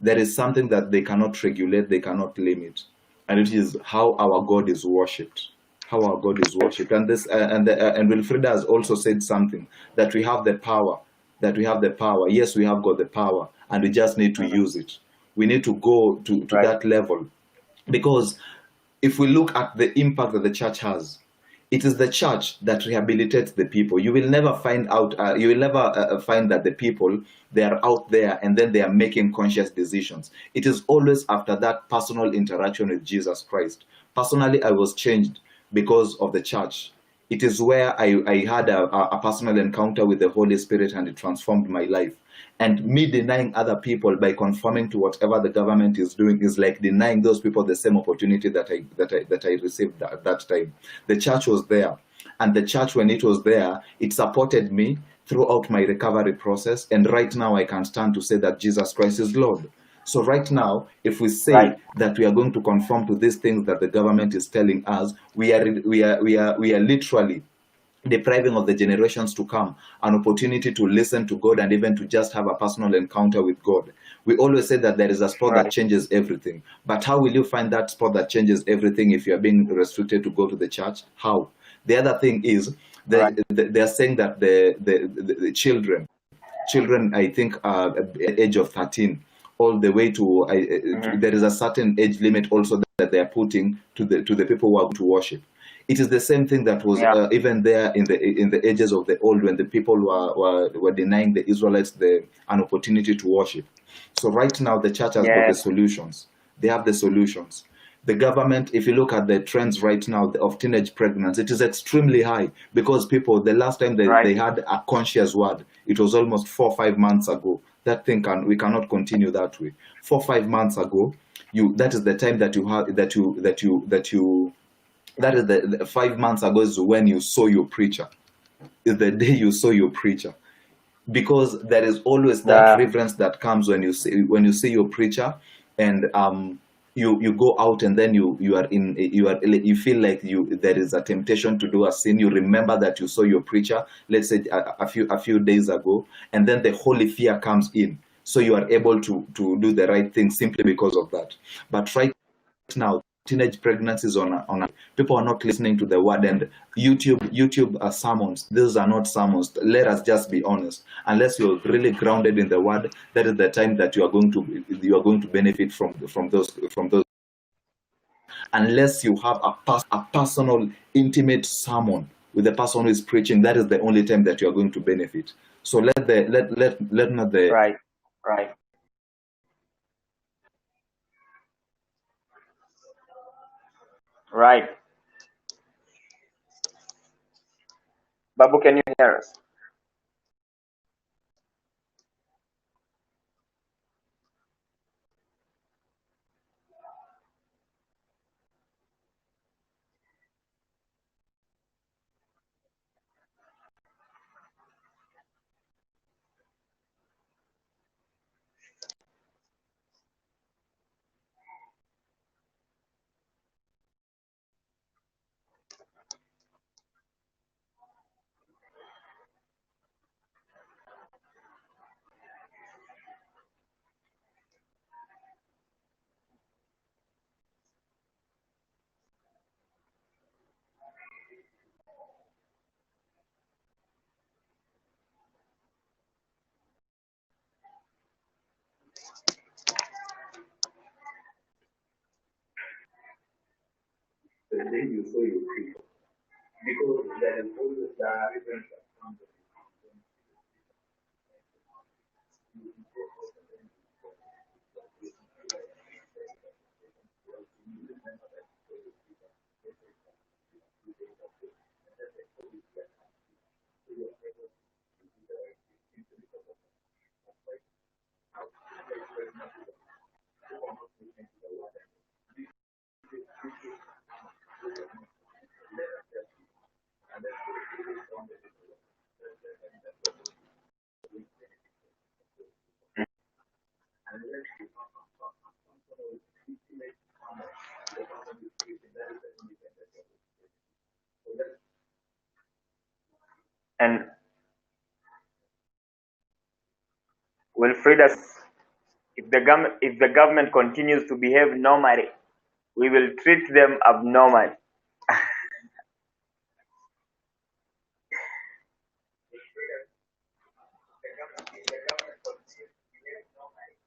There is something that they cannot regulate, they cannot limit. And it is how our God is worshipped. How our God is worshipped. And Wilfrida has also said something, that we have the power. Yes, we have got the power, and we just need to use it. We need to go to that level. Because if we look at the impact that the church has, it is the church that rehabilitates the people. You will never find that the people, they are out there and then they are making conscious decisions. It is always after that personal interaction with Jesus Christ. Personally, I was changed because of the church. It is where I had a personal encounter with the Holy Spirit, and it transformed my life. And me denying other people by conforming to whatever the government is doing is like denying those people the same opportunity that I received at that time. The church was there, and the church, when it was there, it supported me throughout my recovery process. And right now I can stand to say that Jesus Christ is Lord. So right now, if we say that we are going to conform to these things that the government is telling us, we are literally depriving of the generations to come an opportunity to listen to God and even to just have a personal encounter with God. We always say that there is a spot that changes everything. But how will you find that spot that changes everything if you are being restricted to go to the church? How? The other thing is that they are saying that the children, I think, age of 13, all the way to there is a certain age limit also that they are putting to the people who are to worship. It is the same thing that was even there in the ages of the old, when the people were denying the Israelites an opportunity to worship. So right now the church has got the solutions. They have the solutions. The government, if you look at the trends right now of teenage pregnancy, it is extremely high, because people, the last time they had a conscious word, it was almost 4 or 5 months ago. That thing we cannot continue that way. 4 or 5 months ago, that is the time that is the 5 months ago is when you saw your preacher. Is the day you saw your preacher. because there is always that reverence that comes when you see your preacher, and you go out, and then you feel like there is a temptation to do a sin. You remember that you saw your preacher, let's say a few days ago, and then the holy fear comes in, so you are able to do the right thing simply because of that. But right now, teenage pregnancies on people are not listening to the word, and YouTube sermons. These are not sermons. Let us just be honest. Unless you're really grounded in the word, that is the time that you are going to benefit from those. Unless you have a personal, intimate sermon with the person who is preaching, that is the only time that you are going to benefit. So let not the Right. Babu, can you hear us? day you saw your preacher, because there is always that reverence that comes. And Wilfrida, if the government continues to behave normally, we will treat them abnormally.